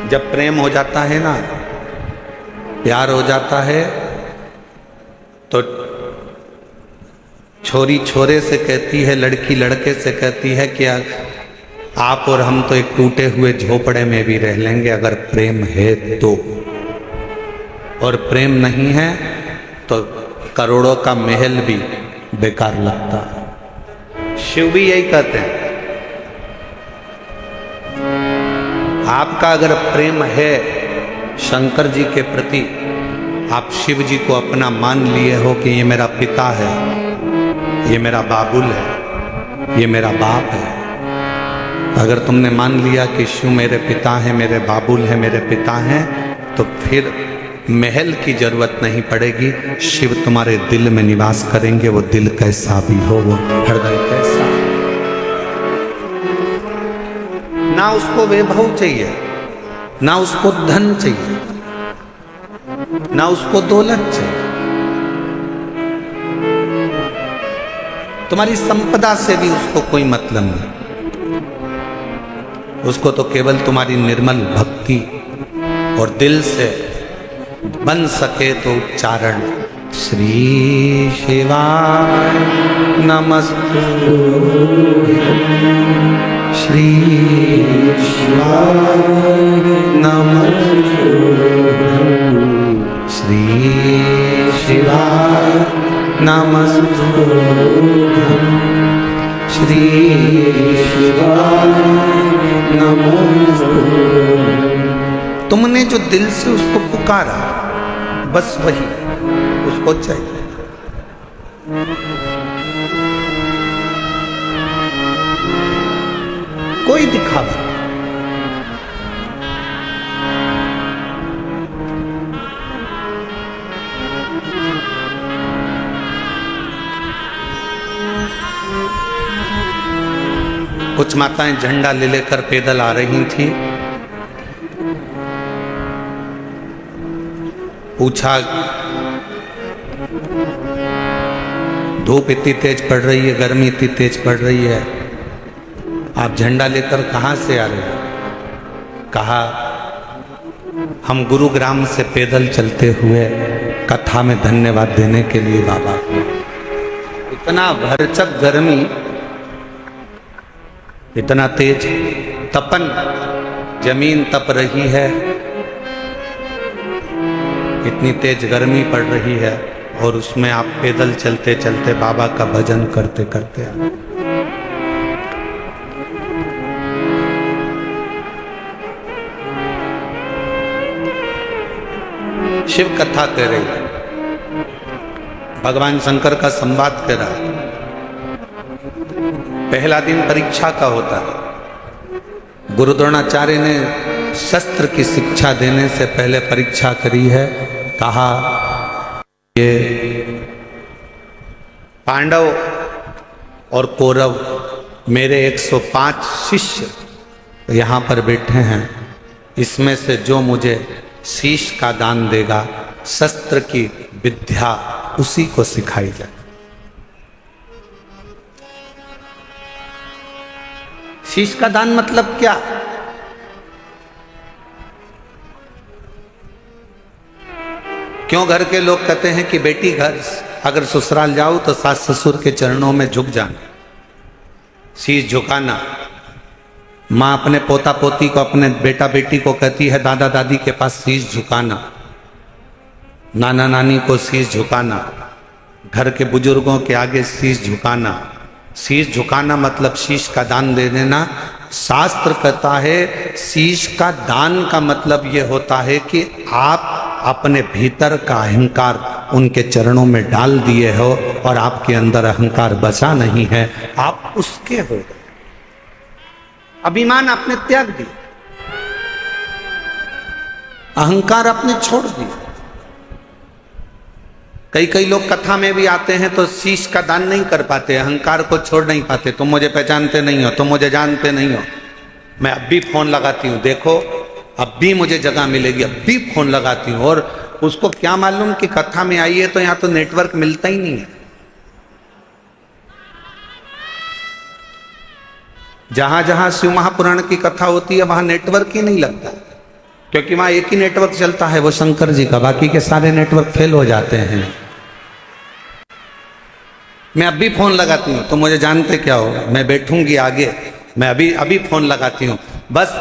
जब प्रेम हो जाता है ना, प्यार हो जाता है, तो छोरी छोरे से कहती है, लड़की लड़के से कहती है कि आप और हम तो एक टूटे हुए झोपड़े में भी रह लेंगे अगर प्रेम है तो, और प्रेम नहीं है तो करोड़ों का महल भी बेकार लगता है। शिव भी यही कहते हैं, आपका अगर प्रेम है शंकर जी के प्रति, आप शिव जी को अपना मान लिए हो कि ये मेरा पिता है, ये मेरा बाबुल है, ये मेरा बाप है, अगर तुमने मान लिया कि शिव मेरे पिता हैं, मेरे बाबुल हैं, मेरे पिता हैं, तो फिर महल की जरूरत नहीं पड़ेगी। शिव तुम्हारे दिल में निवास करेंगे, वो दिल कैसा भी हो, वो हृदय कैसा। ना उसको वैभव चाहिए, ना उसको धन चाहिए, ना उसको दौलत चाहिए। तुम्हारी संपदा से भी उसको कोई मतलब नहीं, उसको तो केवल तुम्हारी निर्मल भक्ति और दिल से बन सके तो उच्चारण श्री शिवाय नमस्तु, श्री शिवाय नमस्तु, श्री शिवाय नमस्तु, श्री शिवाय नमस्तु। तुमने जो दिल से उसको पुकारा, बस वही उसको चाहिए। कोई दिखावा, कुछ माताएं झंडा ले लेकर पैदल आ रही थी। पूछा, धूप इतनी तेज पड़ रही है, गर्मी इतनी तेज पड़ रही है, आप झंडा लेकर कहाँ से आ रहे हो? कहा, हम गुरुग्राम से पैदल चलते हुए कथा में धन्यवाद देने के लिए बाबा को। इतना भरचक गर्मी, इतना तेज तपन, जमीन तप रही है, इतनी तेज गर्मी पड़ रही है, और उसमें आप पैदल चलते चलते बाबा का भजन करते करते आए। शिव कथा कह रही है, भगवान शंकर का संवाद कह रहा है। पहला दिन परीक्षा का होता है। गुरु द्रोणाचार्य ने शस्त्र की शिक्षा देने से पहले परीक्षा करी है। कहा, ये पांडव और कौरव मेरे 105 शिष्य यहाँ पर बैठे हैं, इसमें से जो मुझे शीश का दान देगा, शस्त्र की विद्या उसी को सिखाई जाए। शीश का दान मतलब क्या? क्यों घर के लोग कहते हैं कि बेटी घर अगर ससुराल जाओ तो सास ससुर के चरणों में झुक जाना, शीश झुकाना। माँ अपने पोता पोती को, अपने बेटा बेटी को कहती है दादा दादी के पास शीश झुकाना, नाना नानी को शीश झुकाना, घर के बुजुर्गों के आगे शीश झुकाना। शीश झुकाना मतलब शीश का दान दे देना। शास्त्र कहता है शीश का दान का मतलब यह होता है कि आप अपने भीतर का अहंकार उनके चरणों में डाल दिए हो और आपके अंदर अहंकार बचा नहीं है, आप उसके हो गए। अभिमान आपने त्याग दिया, अहंकार आपने छोड़ दिया। कई लोग कथा में भी आते हैं तो शीश का दान नहीं कर पाते, अहंकार को छोड़ नहीं पाते। तुम मुझे पहचानते नहीं हो, तुम मुझे जानते नहीं हो, मैं अब भी फोन लगाती हूँ, देखो अब भी मुझे जगह मिलेगी, अब भी फोन लगाती हूँ। और उसको क्या मालूम कि कथा में आई है तो यहाँ तो नेटवर्क मिलता ही नहीं है। जहां जहां शिव महापुराण की कथा होती है वहां नेटवर्क ही नहीं लगता। क्योंकि वहां एक ही नेटवर्क चलता है, वो शंकर जी का, बाकी के सारे नेटवर्क फेल हो जाते हैं। मैं अभी फोन लगाती हूँ तो मुझे जानते क्या हो, मैं बैठूंगी आगे, मैं अभी अभी फोन लगाती हूँ। बस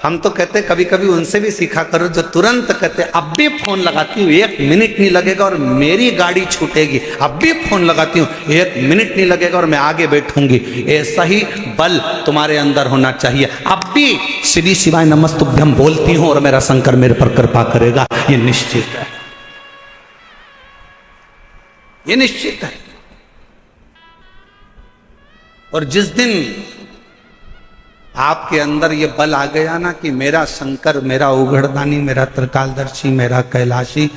हम तो कहते कभी कभी उनसे भी सीखा करो जो तुरंत कहते अब भी फोन लगाती हूँ 1 मिनट नहीं लगेगा और मेरी गाड़ी छूटेगी, अब भी फोन लगाती हूँ 1 मिनट नहीं लगेगा और मैं आगे बैठूंगी। ऐसा ही बल तुम्हारे अंदर होना चाहिए। अब भी श्री शिवाय नमस्तुभ्यम बोलती हूँ और मेरा शंकर मेरे पर कृपा करेगा, ये निश्चित है, ये निश्चित है। और जिस दिन आपके अंदर ये बल आ गया ना कि मेरा शंकर, मेरा उघड़दानी, मेरा त्रिकालदर्शी, मेरा कैलाशी,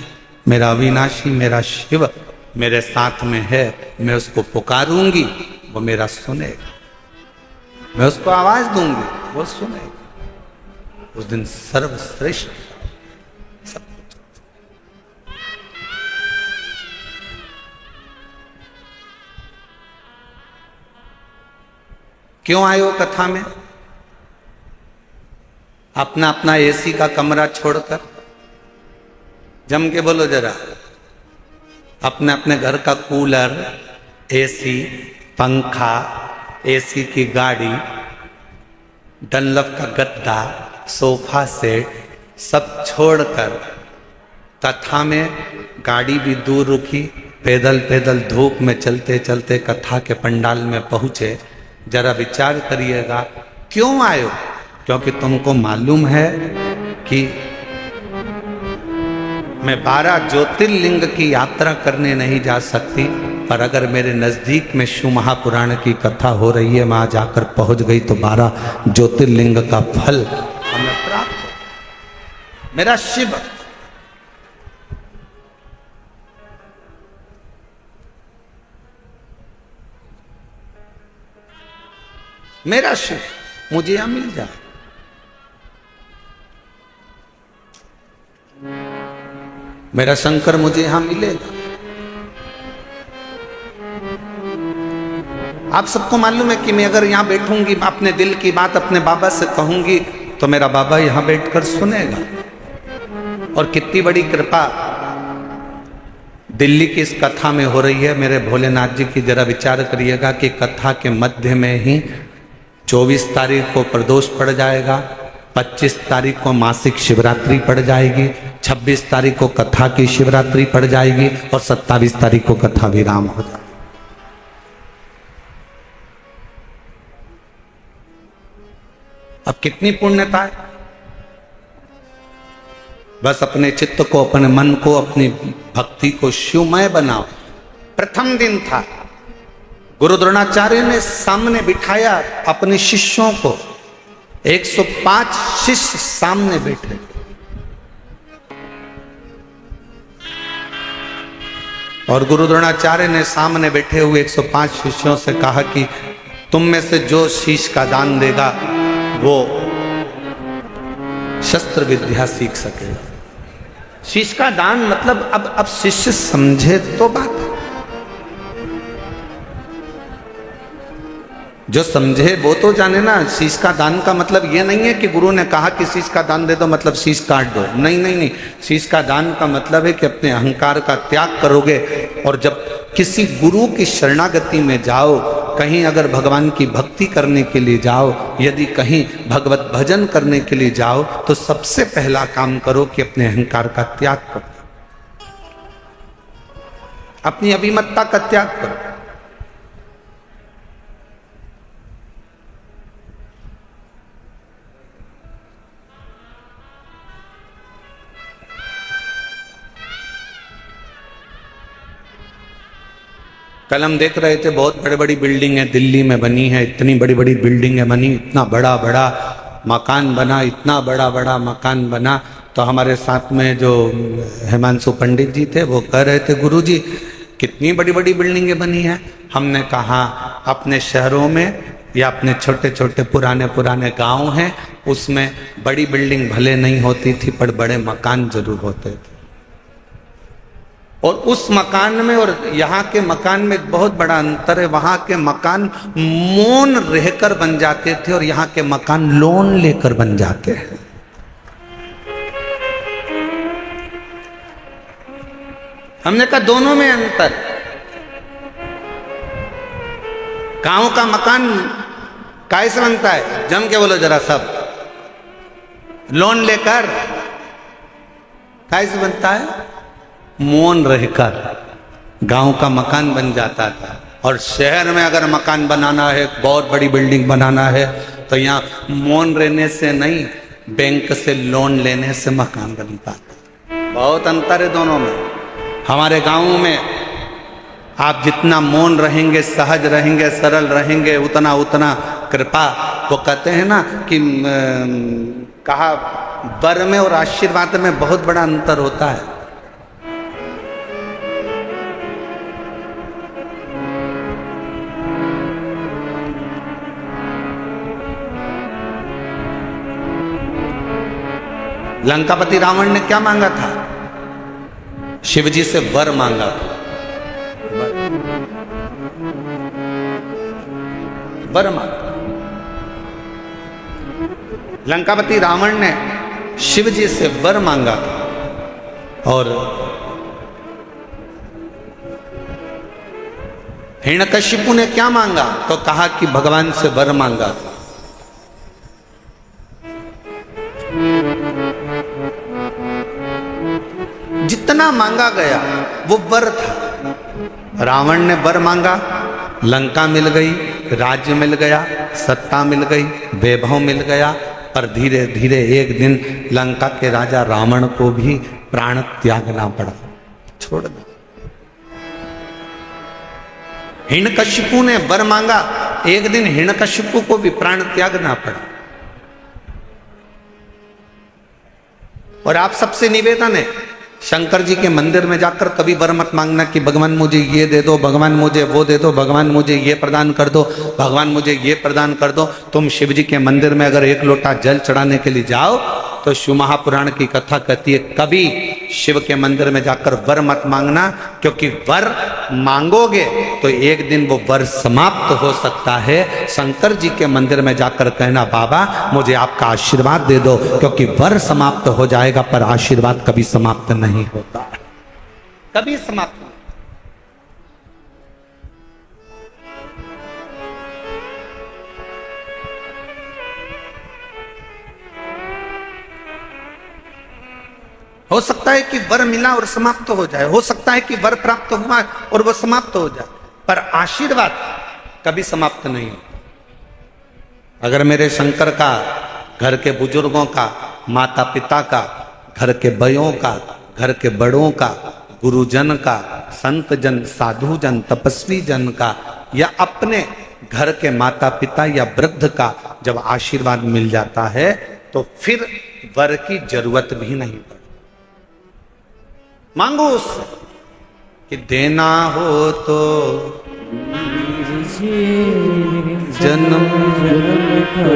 मेरा अविनाशी, मेरा शिव मेरे साथ में है, मैं उसको पुकारूंगी, वो मेरा सुनेगा, मैं उसको आवाज दूंगी, वो सुनेगा। उस दिन सर्वश्रेष्ठ सब कुछ। क्यों आए हो कथा में? अपना अपना एसी का कमरा छोड़कर, जम के बोलो जरा, अपने अपने घर का कूलर, एसी, पंखा, एसी की गाड़ी, डनलप का गद्दा, सोफा सेट सब छोड़कर कथा में गाड़ी भी दूर रुकी, पैदल पैदल धूप में चलते चलते कथा के पंडाल में पहुंचे। जरा विचार करिएगा क्यों आए हो? क्योंकि तुमको मालूम है कि मैं 12 ज्योतिर्लिंग की यात्रा करने नहीं जा सकती, पर अगर मेरे नजदीक में शिव महापुराण की कथा हो रही है, वहां जाकर पहुंच गई तो 12 ज्योतिर्लिंग का फल हमें प्राप्त हो। मेरा शिव मेरा शिव मुझे यहां मिल जाए। मेरा शंकर मुझे यहां मिलेगा। आप सबको मालूम है कि मैं अगर यहां बैठूंगी, अपने दिल की बात अपने बाबा से कहूंगी तो मेरा बाबा यहां बैठकर सुनेगा। और कितनी बड़ी कृपा दिल्ली की इस कथा में हो रही है मेरे भोलेनाथ जी की। जरा विचार करिएगा कि कथा के मध्य में ही 24 तारीख को प्रदोष पड़ जाएगा, 25 तारीख को मासिक शिवरात्रि पड़ जाएगी, 26 तारीख को कथा की शिवरात्रि पड़ जाएगी और 27 तारीख को कथा विराम हो जाएगी। अब कितनी पुण्यता है। बस अपने चित्त को, अपने मन को, अपनी भक्ति को शिवमय बनाओ। प्रथम दिन था, गुरु द्रोणाचार्य ने सामने बिठाया अपने शिष्यों को, 105 शिष्य सामने बैठे। और गुरु द्रोणाचार्य ने सामने बैठे हुए 105 शिष्यों से कहा कि तुम में से जो शीश का दान देगा वो शस्त्र विद्या सीख सकेगा। शीश का दान मतलब अब शिष्य समझे तो बात, जो समझे वो तो जाने ना। शीश का दान का मतलब ये नहीं है कि गुरु ने कहा कि शीश का दान दे दो मतलब शीश काट दो, नहीं नहीं नहीं। शीश का दान का मतलब है कि अपने अहंकार का त्याग करोगे। और जब किसी गुरु की शरणागति में जाओ, कहीं अगर भगवान की भक्ति करने के लिए जाओ, यदि कहीं भगवत भजन करने के लिए जाओ, तो सबसे पहला काम करो कि अपने अहंकार का त्याग करो, अपनी अभिमतता का त्याग करो। कल हम देख रहे थे बहुत बड़ी बड़ी बिल्डिंग है दिल्ली में बनी है, इतनी बड़ी बड़ी बिल्डिंग है बनी, इतना बड़ा बड़ा मकान बना, इतना बड़ा बड़ा मकान बना। तो हमारे साथ में जो हिमांशु पंडित जी थे वो कह रहे थे गुरुजी कितनी बड़ी बड़ी बिल्डिंगें बनी हैं। हमने कहा अपने शहरों में या अपने छोटे छोटे पुराने पुराने गांव हैं उसमें बड़ी बिल्डिंग भले नहीं होती थी पर बड़े मकान जरूर होते थे। और उस मकान में और यहाँ के मकान में एक बहुत बड़ा अंतर है। वहाँ के मकान मौन रहकर बन जाते थे और यहाँ के मकान लोन लेकर बन जाते हैं। हमने कहा दोनों में अंतर। गांव का मकान कैसे बनता है? जम के बोलो जरा सब। लोन लेकर। कैसे बनता है? मौन रहकर गांव का मकान बन जाता था। और शहर में अगर मकान बनाना है, बहुत बड़ी बिल्डिंग बनाना है, तो यहाँ मौन रहने से नहीं, बैंक से लोन लेने से मकान बनता था। बहुत अंतर है दोनों में। हमारे गांव में आप जितना मौन रहेंगे, सहज रहेंगे, सरल रहेंगे, उतना उतना कृपा। वो कहते हैं ना कि कहा वर में और आशीर्वाद में बहुत बड़ा अंतर होता है। लंकापति रावण ने क्या मांगा था? शिवजी से वर मांगा था। वर मांगा। लंकापति रावण ने शिवजी से वर मांगा था। और हिरण्यकशिपु ने क्या मांगा? तो कहा कि भगवान से वर मांगा था। जितना मांगा गया वो वर था। रावण ने वर मांगा, लंका मिल गई, राज्य मिल गया, सत्ता मिल गई, वैभव मिल गया। पर धीरे धीरे एक दिन लंका के राजा रावण को भी प्राण त्यागना पड़ा, छोड़ दो। हिरण्यकशिपु ने वर मांगा, एक दिन हिरण्यकशिपु को भी प्राण त्यागना पड़ा। और आप सबसे निवेदन है, शंकर जी के मंदिर में जाकर कभी वर मत मांगना कि भगवान मुझे ये दे दो, भगवान मुझे वो दे दो, भगवान मुझे ये प्रदान कर दो, भगवान मुझे ये प्रदान कर दो। तुम शिव जी के मंदिर में अगर एक लोटा जल चढ़ाने के लिए जाओ तो शिव महापुराण की कथा कहती है कभी शिव के मंदिर में जाकर वर मत मांगना, क्योंकि वर मांगोगे तो एक दिन वो वर समाप्त हो सकता है। शंकर जी के मंदिर में जाकर कहना बाबा मुझे आपका आशीर्वाद दे दो, क्योंकि वर समाप्त हो जाएगा पर आशीर्वाद कभी समाप्त नहीं होता, कभी समाप्त नहीं। हो सकता है कि वर मिला और समाप्त हो जाए, हो सकता है कि वर प्राप्त हुआ और वह समाप्त हो जाए, पर आशीर्वाद कभी समाप्त नहीं होता। अगर मेरे शंकर का, घर के बुजुर्गों का, माता पिता का, घर के बयों का, घर के बड़ों का, गुरुजन का, संत जन, साधु जन, तपस्वी जन का, या अपने घर के माता पिता या वृद्ध का जब आशीर्वाद मिल जाता है तो फिर वर की जरूरत भी नहीं पड़ती। मांगो उससे कि देना हो तो जन्म जन्म का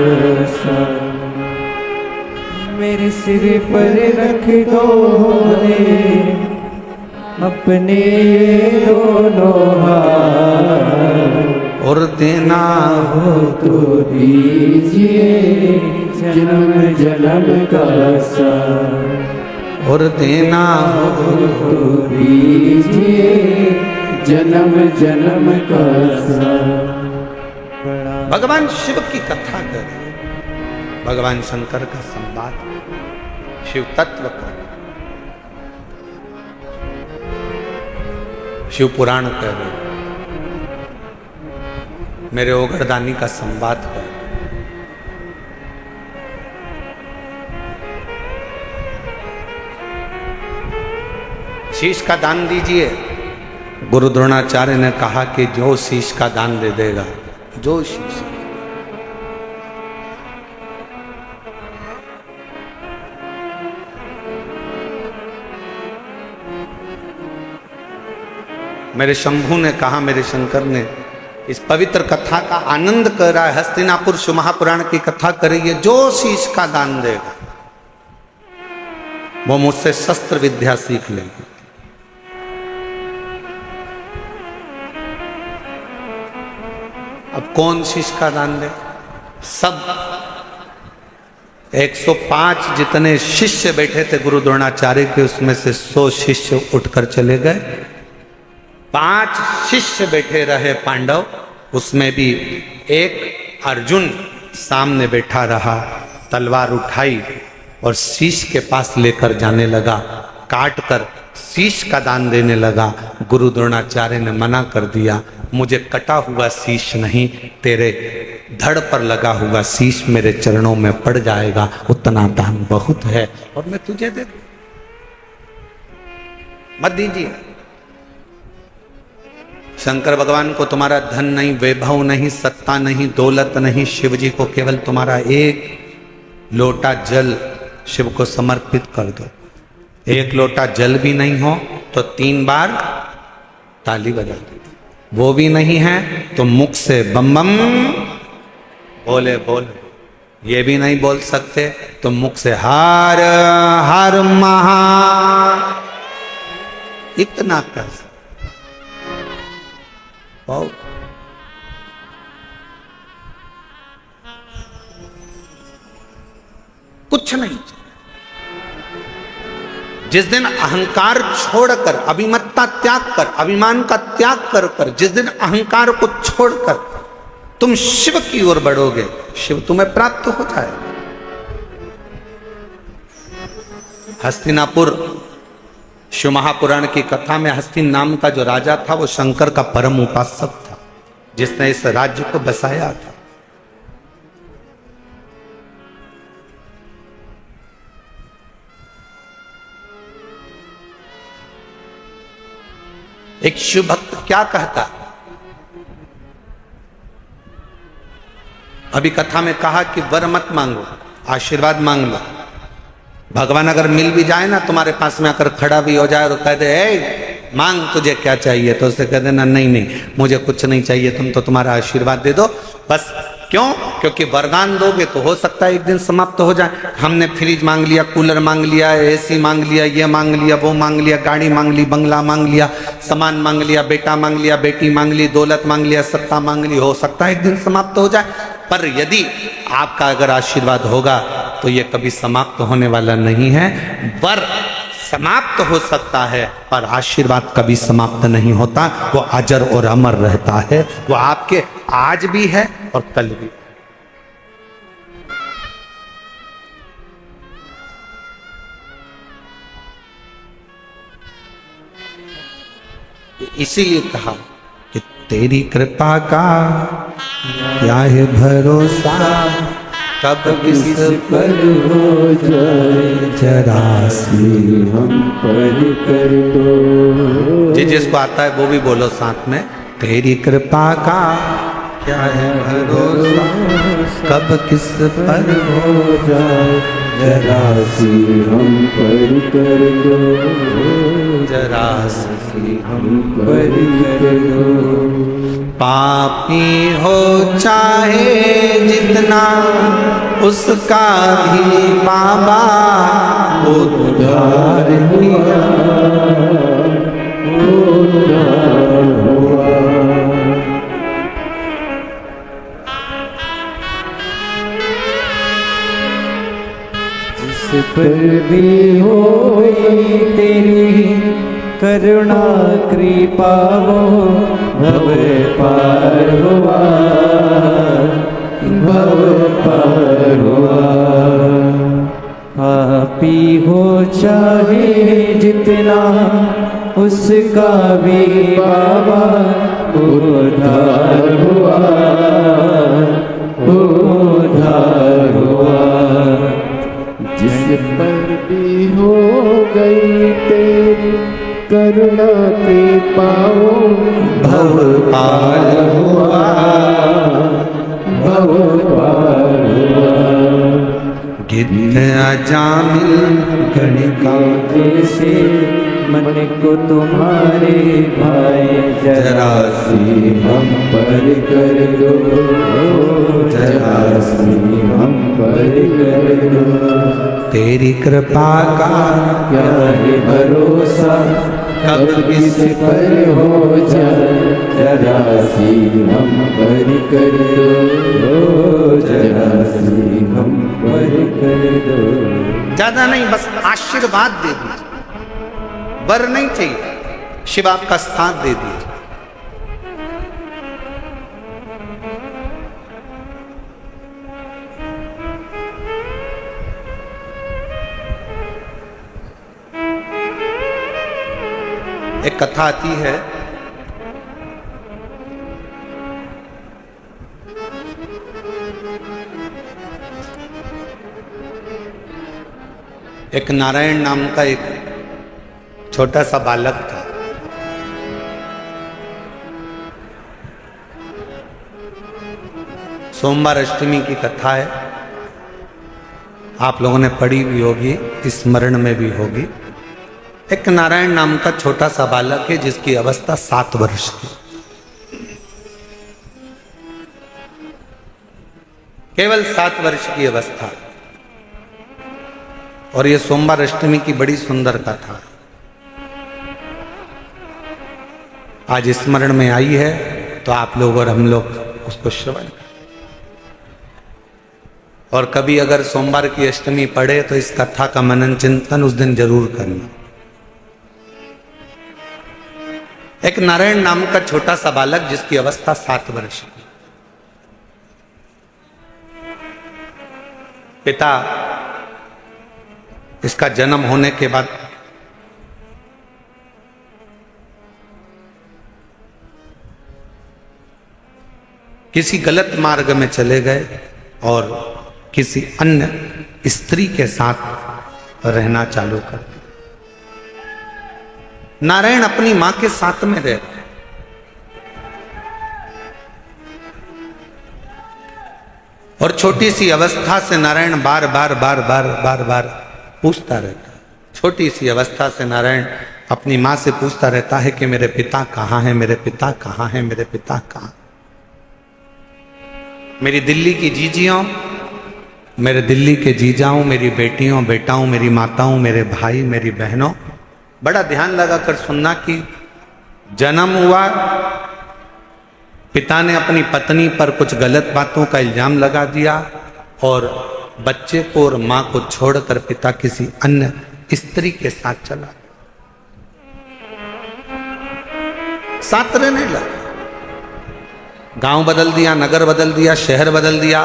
मेरे सिर पर रख दो रे अपने दोनों हाथ, और देना हो तो दीजिए जन्म जन्म का साथ, और देना हो तो दीजिए जन्म जन्म का साथ। भगवान शिव की कथा करें, भगवान शंकर का संवाद, शिव तत्व का, शिव पुराण करें, मेरे ओगरदानी का संवाद करें। शीश का दान दीजिए। गुरु द्रोणाचार्य ने कहा कि जो शीश का दान दे देगा, जो शीश, मेरे शंभू ने कहा, मेरे शंकर ने इस पवित्र कथा का आनंद कर रहा है, हस्तिनापुर शिव महापुराण की कथा करिए, जो शीश का दान देगा वो मुझसे शस्त्र विद्या सीख लेगी। अब कौन शीश का दान दे? सब 105 जितने शिष्य बैठे थे गुरु द्रोणाचार्य के, उसमें से 100 शिष्य उठकर चले गए। 5 शिष्य बैठे रहे पांडव, उसमें भी एक अर्जुन सामने बैठा रहा, तलवार उठाई और शीश के पास लेकर जाने लगा, काट कर शीश का दान देने लगा। गुरु द्रोणाचार्य ने मना कर दिया, मुझे कटा हुआ शीश नहीं, तेरे धड़ पर लगा हुआ शीश मेरे चरणों में पड़ जाएगा, उतना दान बहुत है और मैं तुझे दे दूं, मत दीजिए। शंकर भगवान को तुम्हारा धन नहीं, वैभव नहीं, सत्ता नहीं, दौलत नहीं, शिव जी को केवल तुम्हारा एक लोटा जल शिव को समर्पित कर दो। एक लोटा जल भी नहीं हो तो 3 बार ताली बजा दो, वो भी नहीं है तो मुख से बम बम बोले बोले, ये भी नहीं बोल सकते तो मुख से हर हर महा, इतना कर बहुत। कुछ नहीं। जिस दिन अहंकार छोड़कर, अभिमत्ता त्याग कर, अभिमान का त्याग कर जिस दिन अहंकार को छोड़कर तुम शिव की ओर बढ़ोगे, शिव तुम्हें प्राप्त हो जाए। हस्तिनापुर शिव महापुराण की कथा में हस्तिन नाम का जो राजा था वो शंकर का परम उपासक था, जिसने इस राज्य को बसाया था। एक शिव भक्त क्या कहता, अभी कथा में कहा कि वर मत मांगो, आशीर्वाद मांग लो। भगवान अगर मिल भी जाए ना, तुम्हारे पास में आकर खड़ा भी हो जाए और कह दे ए मांग तुझे क्या चाहिए, तो उसे कह देना नहीं नहीं मुझे कुछ नहीं चाहिए, तुम तो तुम्हारा आशीर्वाद दे दो बस। क्यों? क्योंकि वरदान दोगे तो हो सकता है एक दिन समाप्त हो जाए। हमने फ्रिज मांग लिया, कूलर मांग लिया, एसी मांग लिया, ये मांग लिया, वो मांग लिया, गाड़ी मांग ली, बंगला मांग लिया, सामान मांग लिया, बेटा मांग लिया, बेटी मांग ली, दौलत मांग लिया, सत्ता मांग ली, हो सकता है एक दिन समाप्त हो जाए। पर यदि आपका अगर आशीर्वाद होगा तो ये कभी समाप्त होने वाला नहीं है। वर समाप्त हो सकता है पर आशीर्वाद कभी समाप्त नहीं होता, वो अजर और अमर रहता है, वो आपके आज भी है और कल भी। इसीलिए कहा कि तेरी कृपा का क्या है भरोसा, कब किस पर हो जाए जरा सी हम पर कर दो। जी जिसको आता है वो भी बोलो साथ में, तेरी कृपा का क्या है भरोसा, कब किस पर हो जाए जरा सी हम पर कर दो, जरा सी हम पर कर दो। पापी हो चाहे जितना उसका भी बाबा उद्धार किया, उद्धार हुआ। जिस पर भी होई तेरी करुणा कृपा वो भव पार हुआ, भव पार हुआ। पापी हो चाहे जितना उसका भी बाबा उद्धार हुआ, उद्धार हुआ। जिस पर भी हो गई तेरी करुणा कृपा वो भव पार हुआ, भव पार हुआ। गिद्ध अजामिल गणिका जैसे मन को तुम्हारे भाई जरा सी हम पर कर दो, जरा सी हम पर कर दो। तेरी कृपा का क्या है भरोसा, कब किस पर हो जाए जरा सी हम पर कर दो, जरा सी हम पर कर ज्यादा नहीं, बस आशीर्वाद दे दीजिए, वर नहीं चाहिए, शिव आपका साथ दे दीजिए। एक कथा आती है, एक नारायण नाम का एक छोटा सा बालक था। सोमवार अष्टमी की कथा है, आप लोगों ने पढ़ी भी होगी, स्मरण में भी होगी। एक नारायण नाम का छोटा सा बालक है जिसकी अवस्था 7 वर्ष की, केवल 7 वर्ष की अवस्था। और ये सोमवार अष्टमी की बड़ी सुंदर कथा आज स्मरण में आई है, तो आप लोग और हम लोग उसको श्रवण करें। और कभी अगर सोमवार की अष्टमी पढ़े तो इस कथा का मनन चिंतन उस दिन जरूर करना। एक नारायण नाम का छोटा सा बालक जिसकी अवस्था 7 वर्ष की, पिता इसका जन्म होने के बाद किसी गलत मार्ग में चले गए और किसी अन्य स्त्री के साथ रहना चालू कर दिया। नारायण अपनी मां के साथ में रह रहे, और छोटी सी अवस्था से नारायण बार बार पूछता रहता है। छोटी सी अवस्था से नारायण अपनी मां से पूछता रहता है कि मेरे पिता कहाँ हैं, मेरे पिता कहाँ हैं, मेरे पिता कहाँ। मेरी दिल्ली की जीजियों, मेरे दिल्ली के जीजाओं, मेरी बेटियों बेटाओं, मेरी माताओं, मेरे भाई, मेरी बहनों, बड़ा ध्यान लगाकर सुनना कि जन्म हुआ, पिता ने अपनी पत्नी पर कुछ गलत बातों का इल्जाम लगा दिया और बच्चे को और मां को छोड़कर पिता किसी अन्य स्त्री के साथ चला, साथ रहने लगा। गांव बदल दिया, नगर बदल दिया, शहर बदल दिया।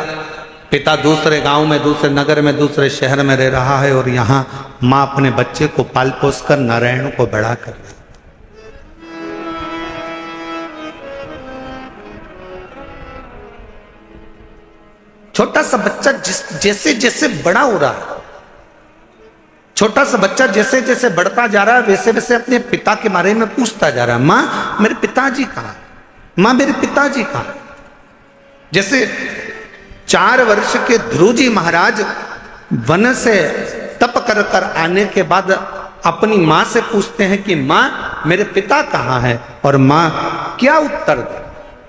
पिता दूसरे गांव में, दूसरे नगर में, दूसरे शहर में रह रहा है और यहां मां अपने बच्चे को पाल पोस कर नारायण को बड़ा कर रही। छोटा सा बच्चा जैसे जैसे बड़ा हो रहा है, छोटा सा बच्चा जैसे जैसे बढ़ता जा रहा है, वैसे वैसे अपने पिता के बारे में पूछता जा रहा है। मां मेरे पिताजी कहाँ, मां मेरे पिताजी कहाँ। जैसे 4 वर्ष के ध्रुव जी महाराज वन से तप कर कर आने के बाद अपनी मां से पूछते हैं कि मां मेरे पिता कहाँ है, और मां क्या उत्तर दे।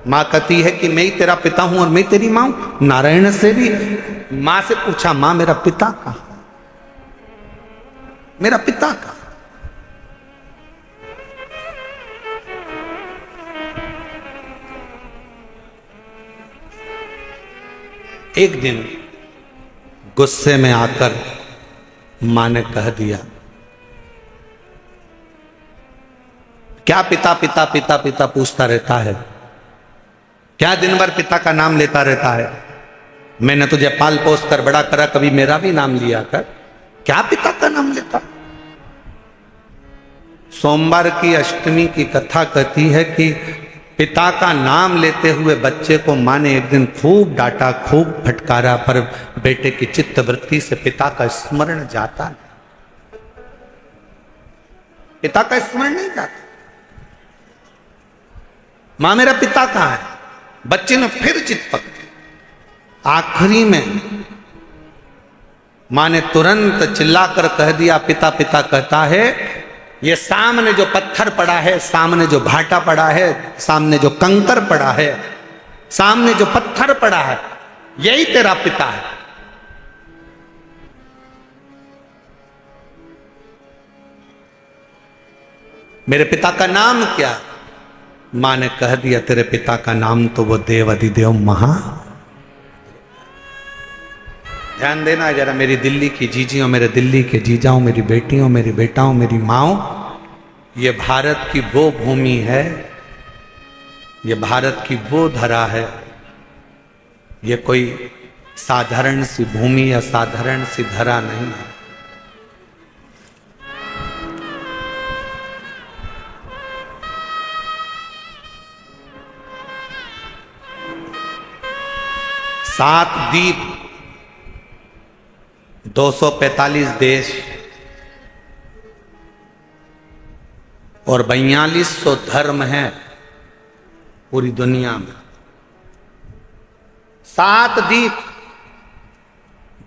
मां कहती है कि मैं ही तेरा पिता हूं और मैं तेरी मां हूं। नारायण से भी मां से पूछा, मां मेरा पिता कहाँ, मेरा पिता कहाँ। एक दिन गुस्से में आकर मां ने कह दिया, क्या पिता पिता पिता पिता पूछता रहता है, क्या दिन भर पिता का नाम लेता रहता है। मैंने तुझे पाल पोस कर बड़ा करा, कभी मेरा भी नाम लिया कर, क्या पिता का नाम लेता। सोमवार की अष्टमी की कथा कहती है कि पिता का नाम लेते हुए बच्चे को मां ने एक दिन खूब डांटा, खूब फटकारा, पर बेटे की चित्त वृत्ति से पिता का स्मरण जाता नहीं, पिता का स्मरण नहीं जाता। मां मेरा पिता कहाँ है, बच्चे ने फिर चित पकड़ी। आखिरी में मां ने तुरंत चिल्लाकर कह दिया, पिता पिता कहता है, ये सामने जो पत्थर पड़ा है, सामने जो भाटा पड़ा है, सामने जो कंकर पड़ा है, सामने जो पत्थर पड़ा है, यही तेरा पिता है। मेरे पिता का नाम क्या। मां ने कह दिया, तेरे पिता का नाम तो वो देव अधिदेव ध्यान देना जरा, मेरी दिल्ली की जीजियों, मेरे दिल्ली के जीजाओं, मेरी बेटियों, मेरी बेटाओं, मेरी माओ, ये भारत की वो भूमि है, ये भारत की वो धरा है, ये कोई साधारण सी भूमि या साधारण सी धरा नहीं है। सात द्वीप, 245 देश और 4200 धर्म हैं पूरी दुनिया में। 7 द्वीप,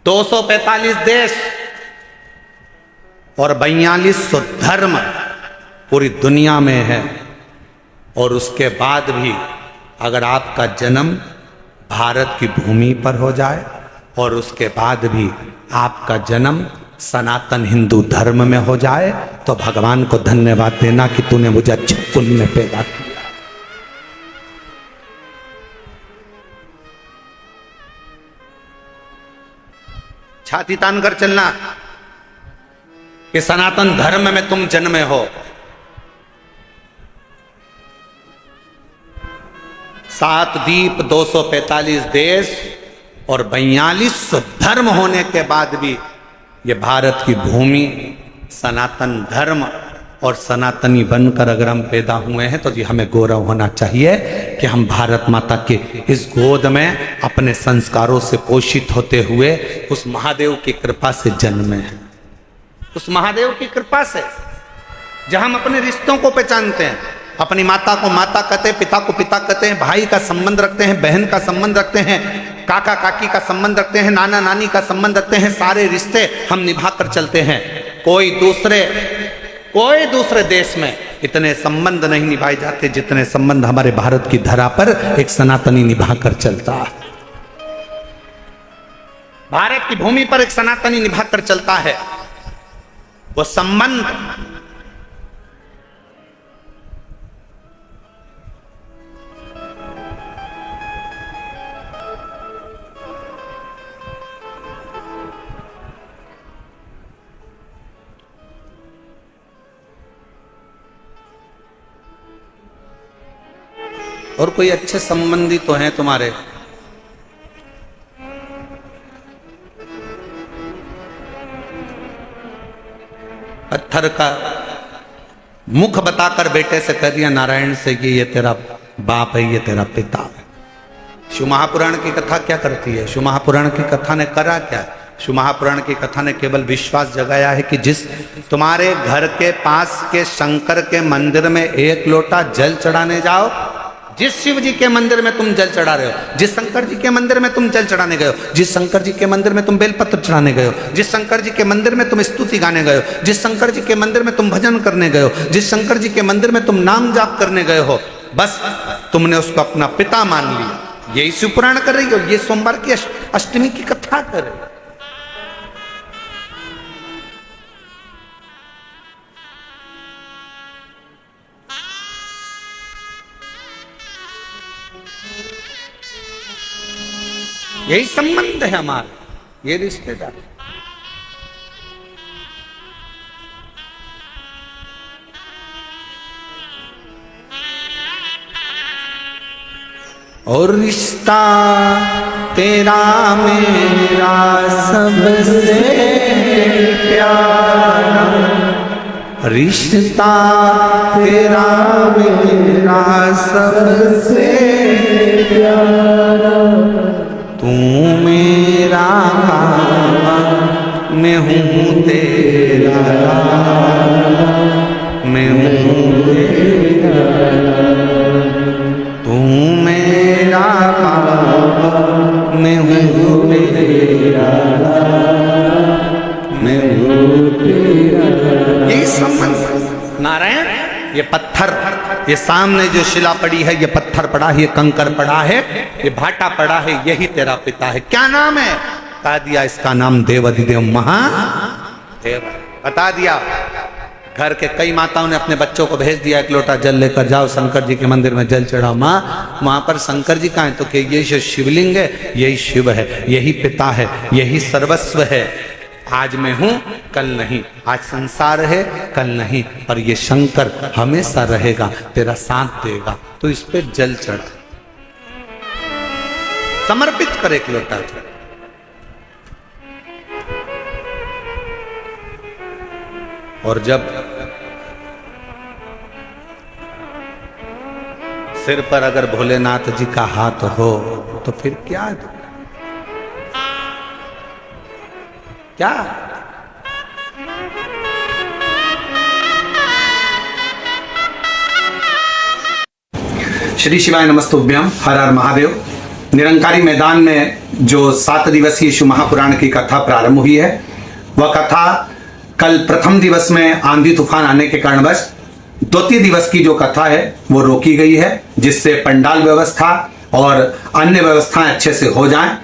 245 देश और 4200 धर्म पूरी दुनिया में है। और उसके बाद भी अगर आपका जन्म भारत की भूमि पर हो जाए और उसके बाद भी आपका जन्म सनातन हिंदू धर्म में हो जाए, तो भगवान को धन्यवाद देना कि तूने मुझे अच्छे कुल में पैदा किया। छाती तान कर चलना कि सनातन धर्म में तुम जन्मे हो। 7 द्वीप, 245 देश और 4200 धर्म होने के बाद भी ये भारत की भूमि सनातन धर्म और सनातनी बनकर अगर हम पैदा हुए हैं तो जी हमें गौरव होना चाहिए कि हम भारत माता के इस गोद में अपने संस्कारों से पोषित होते हुए उस महादेव की कृपा से जन्मे हैं। उस महादेव की कृपा से जहां हम अपने रिश्तों को पहचानते हैं, अपनी माता को माता कहते हैं, पिता को पिता कहते हैं, भाई का संबंध रखते हैं, बहन का संबंध रखते हैं, काका काकी का संबंध रखते हैं, नाना नानी का संबंध रखते हैं। सारे रिश्ते हम निभा कर चलते हैं। कोई दूसरे देश में इतने संबंध नहीं निभाए जाते जितने संबंध हमारे भारत की धरा पर एक सनातनी निभा कर चलता है। भारत की भूमि पर एक सनातनी निभा कर चलता है। वो संबंध और कोई अच्छे संबंधी तो हैं तुम्हारे, पत्थर का मुख बताकर बेटे से कह दिया नारायण से कि ये तेरा बाप है, ये तेरा पिता है। शिव महापुराण की कथा क्या करती है? शिव महापुराण की कथा ने करा क्या? शिव महापुराण की कथा ने केवल विश्वास जगाया है कि जिस तुम्हारे घर के पास के शंकर के मंदिर में 1 लोटा जल चढ़ाने जाओ, जिस शिव जी के मंदिर में तुम जल चढ़ा रहे हो, जिस शंकर जी के मंदिर में तुम जल चढ़ाने गए हो, जिस शंकर जी के मंदिर में तुम बेलपत्र चढ़ाने गए हो, जिस शंकर जी के मंदिर में तुम स्तुति गाने गए हो, जिस शंकर जी के मंदिर में तुम भजन करने गए हो, जिस शंकर जी के मंदिर में तुम नाम जाप करने गए हो, बस तुमने उसको अपना पिता मान लिया। यही शिव पुराण कर रही हो, ये सोमवार की अष्टमी की कथा कर रही हो। यही संबंध है हमारा, ये रिश्तेदार। और रिश्ता तेरा मेरा सबसे प्यारा, रिश्ता तेरा मेरा सबसे प्यारा, तू मेरा बाबा, मैं हूँ तेरा लाला, मैं हूँ तेरा लाला, तू मेरा बाबा, मैं हूँ तेरा लाला, मैं हूँ तेरा लाला। यही संबंध। नारायण ये पत्थर, ये सामने जो शिला पड़ी है, ये पत्थर पड़ा है, ये कंकर पड़ा है, ये भाटा पड़ा है, यही तेरा पिता है। क्या नाम है? बता दिया, इसका नाम देवाधिदेव महादेव। बता दिया घर के कई माताओं ने अपने बच्चों को भेज दिया, एक लोटा जल लेकर जाओ शंकर जी के मंदिर में जल चढ़ाओ। माँ वहां पर शंकर जी कहाँ है? तो कि ये जो शिवलिंग है यही शिव है, यही पिता है, यही सर्वस्व है। आज मैं हूं कल नहीं, आज संसार है कल नहीं, पर ये शंकर हमेशा रहेगा, तेरा साथ देगा। तो इस पे जल चढ़ा, समर्पित कर एक लोटा जल। और जब सिर पर अगर भोलेनाथ जी का हाथ हो तो फिर क्या क्या श्री शिवाय नमस्तुभ्यम। हर हर महादेव। निरंकारी मैदान में जो 7 दिवसीय शिव महापुराण की कथा प्रारंभ हुई है, वह कथा कल प्रथम दिवस में आंधी तूफान आने के कारणवश द्वितीय दिवस की जो कथा है वो रोकी गई है, जिससे पंडाल व्यवस्था और अन्य व्यवस्थाएं अच्छे से हो जाएं।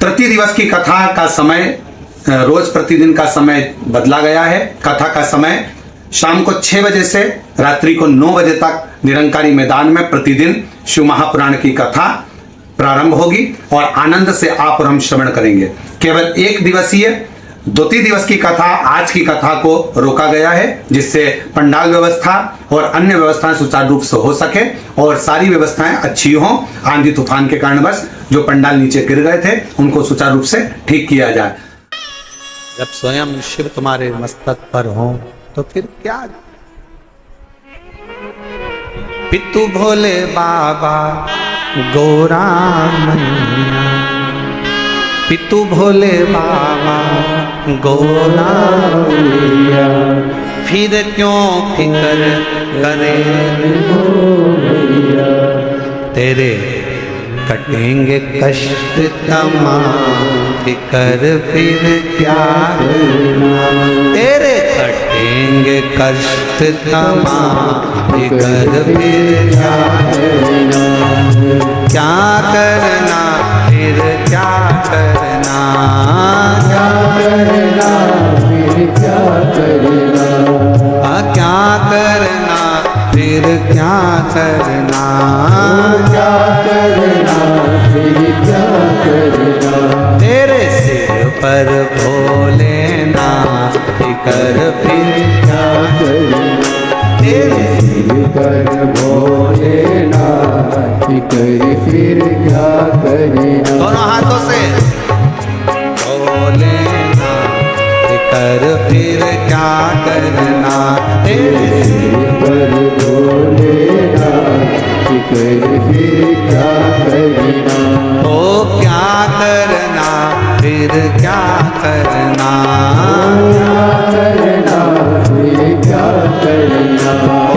तृतीय दिवस की कथा का समय रोज प्रतिदिन का समय बदला गया है। कथा का समय शाम को 6 बजे से रात्रि को 9 बजे तक निरंकारी मैदान में प्रतिदिन शिव महापुराण की कथा प्रारंभ होगी और आनंद से आप और हम श्रवण करेंगे। केवल 1 दिवसीय द्वितीय दिवस की कथा, आज की कथा को रोका गया है, जिससे पंडाल व्यवस्था और अन्य व्यवस्थाएं सुचारू रूप से हो सके और सारी व्यवस्थाएं अच्छी हों। आंधी तूफान के कारणवश जो पंडाल नीचे गिर गए थे उनको सुचारू रूप से ठीक किया जाए। जब स्वयं शिव तुम्हारे मस्तक पर हो तो फिर क्या। पितु भोले बाबा गौरा मैया, पितु भोले बाबा गौरा मैया, फिर क्यों फिक्र करे तेरे कटेंगे कष्ट तमाम, फिक्र फिर क्या तेरे कटेंगे कष्ट तमाम, फिक्र फिर क्या करना फिर क्या करना, क्या करना फिर क्या करना, क्या करना फिर क्या करना, क्या करना फिर क्या करना, तेरे सिर पर भोलेनाथ फिक्र फिर क्या करना, तेरे सिर पर भोलेनाथ फिक्र फिर क्या करना। दोनों हाथों से भोलेनाथ फिक्र फिर क्या करना, तेरे सिर पर भोलेनाथ फिक्र फिर क्या करना, ओ क्या करना फिर क्या करना, क्या करना फिर क्या करना, ओ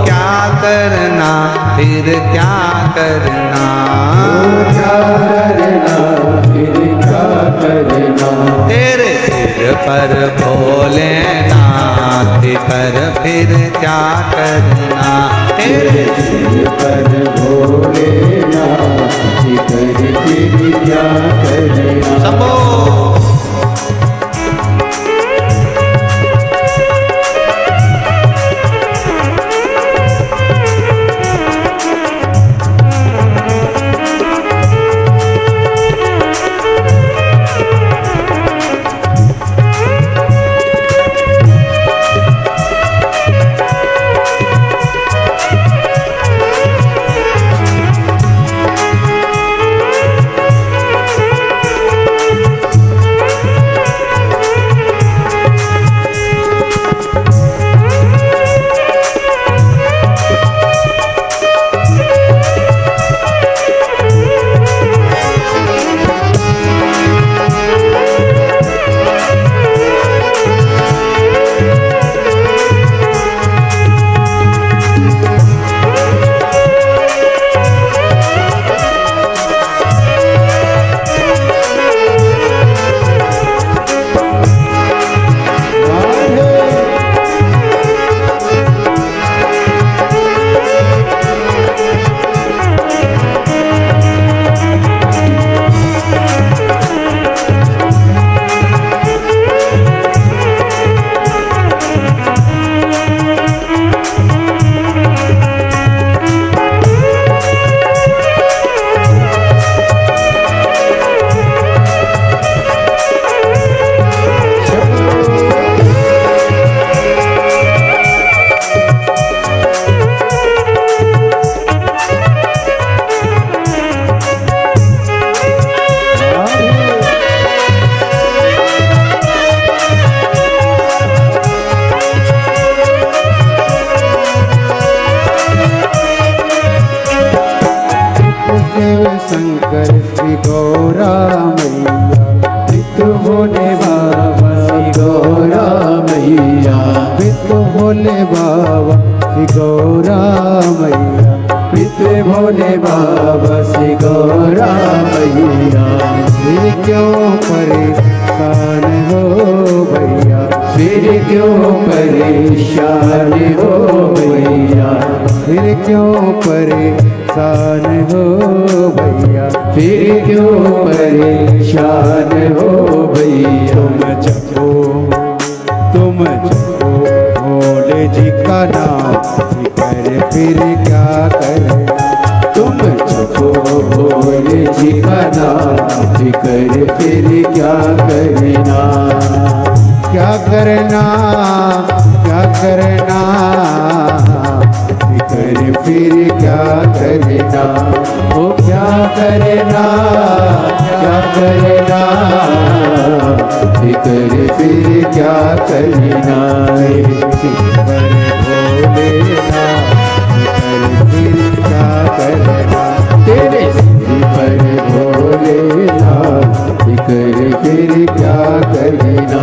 क्या करना फिर क्या करना, क्या करना फिर क्या करना, तेरे सिर पर भोलेनाथ फिक्र फिर क्या करना, तेरे सिर पर भोलेनाथ फिक्र फिर क्या करना। सबो भोले बाबा श्री गौरा मैया, पिते भोले बाबा श्री गौरा मैया। फिर क्यों परेशान हो भैया, फिर क्यों परेशान हो भैया, फिर क्यों परेशान हो भैया, फिर क्यों परेशान हो भैया। तुम जपो भोले जी का नाम, फिर क्या करें। तुम जपो भोले जी का नाम, फिर क्या करना। क्या करना, क्या करना, फिर क्या करना। ओ क्या करना, क्या करना, फिर क्या करना। फिर क्या करना, तेरे सिर पर भोलेनाथ, फिर क्या करना।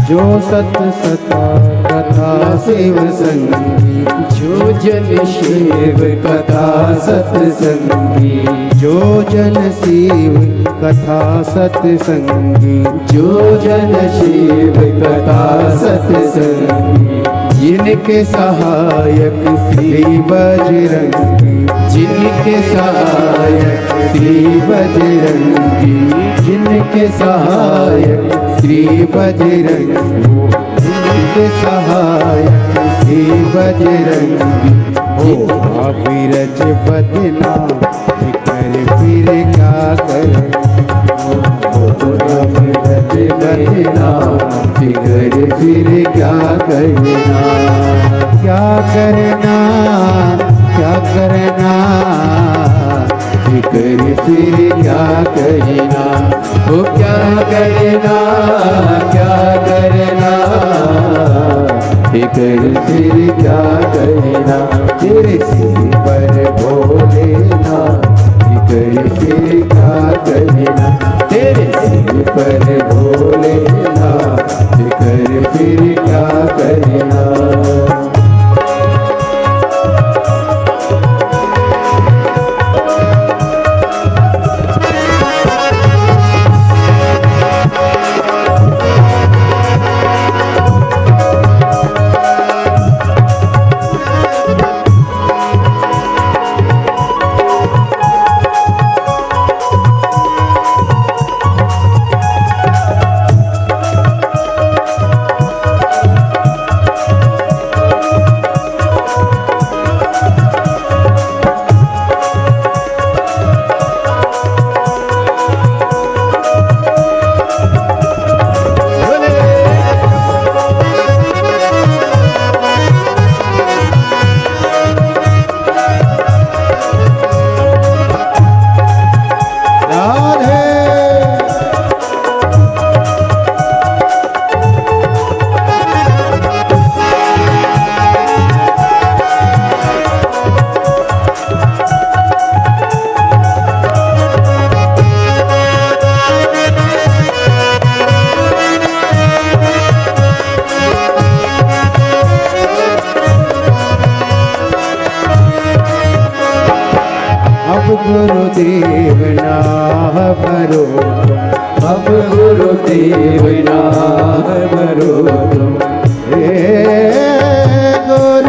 जो सत सता कथा शिव संगी, जो जन शिव कथा सत्संगी, जो जन शिव कथा सत्संगी, जो जन शिव कथा सत्संगी। जिनके सहायक श्री बजरंगी, जिनके सहायक श्री बजरंगी, जिनके सहायक श्री बजरंगी, जिनके सहायक श्री बजरंगी। ओ अविरज बदनाम कर फिर क्या करे। अविरज बदनाम फिर क्या करना। क्या करना, क्या करना, फिर क्या करना। वो क्या करना, क्या करना, फिर क्या करना। तेरे सिर पर भोलेनाथ, फिर क्या करना। तेरे सिर पर भोलेनाथ, फिर क्या करना। अब गुरुदेव नाम भरो अब गुरुदेव नाम भरो हे गुरुदेव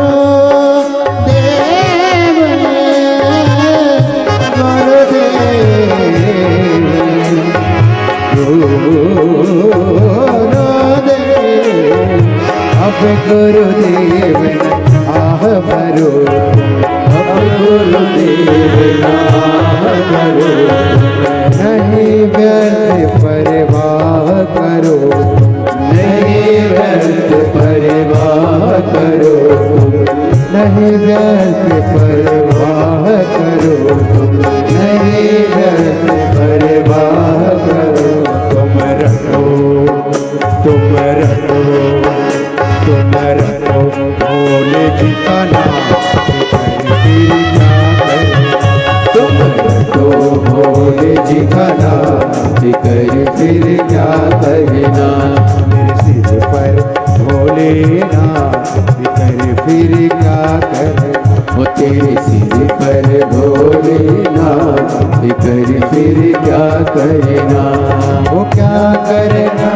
अब गुरुदेव आह भरो अब गुरुदेव नाम भरो नहीं व्यर्थ परवाह करो नहीं व्यर्थ परवाह करो नहीं व्यर्थ परवाह करो नहीं व्यर्थ परवाह करो तुम रखो भोले जी का नाम तुम रखो भोले जी का नाम कर फिर क्या कहना मेरे सिर पर भोले नाम कर फिर क्या कहना वो तेरे सिर पर भोले नाम कर फिर क्या कहना वो क्या करेगा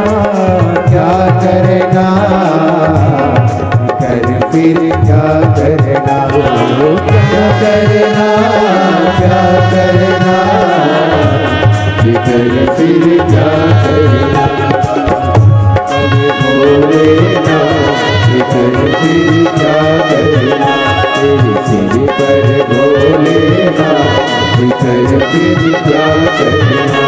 कर फिर क्या करना वो क्या करना कर फिर क्या करना भोले नाम कर फिर क्या करना तेरे सिर पर भोले नाम कर फिर क्या करना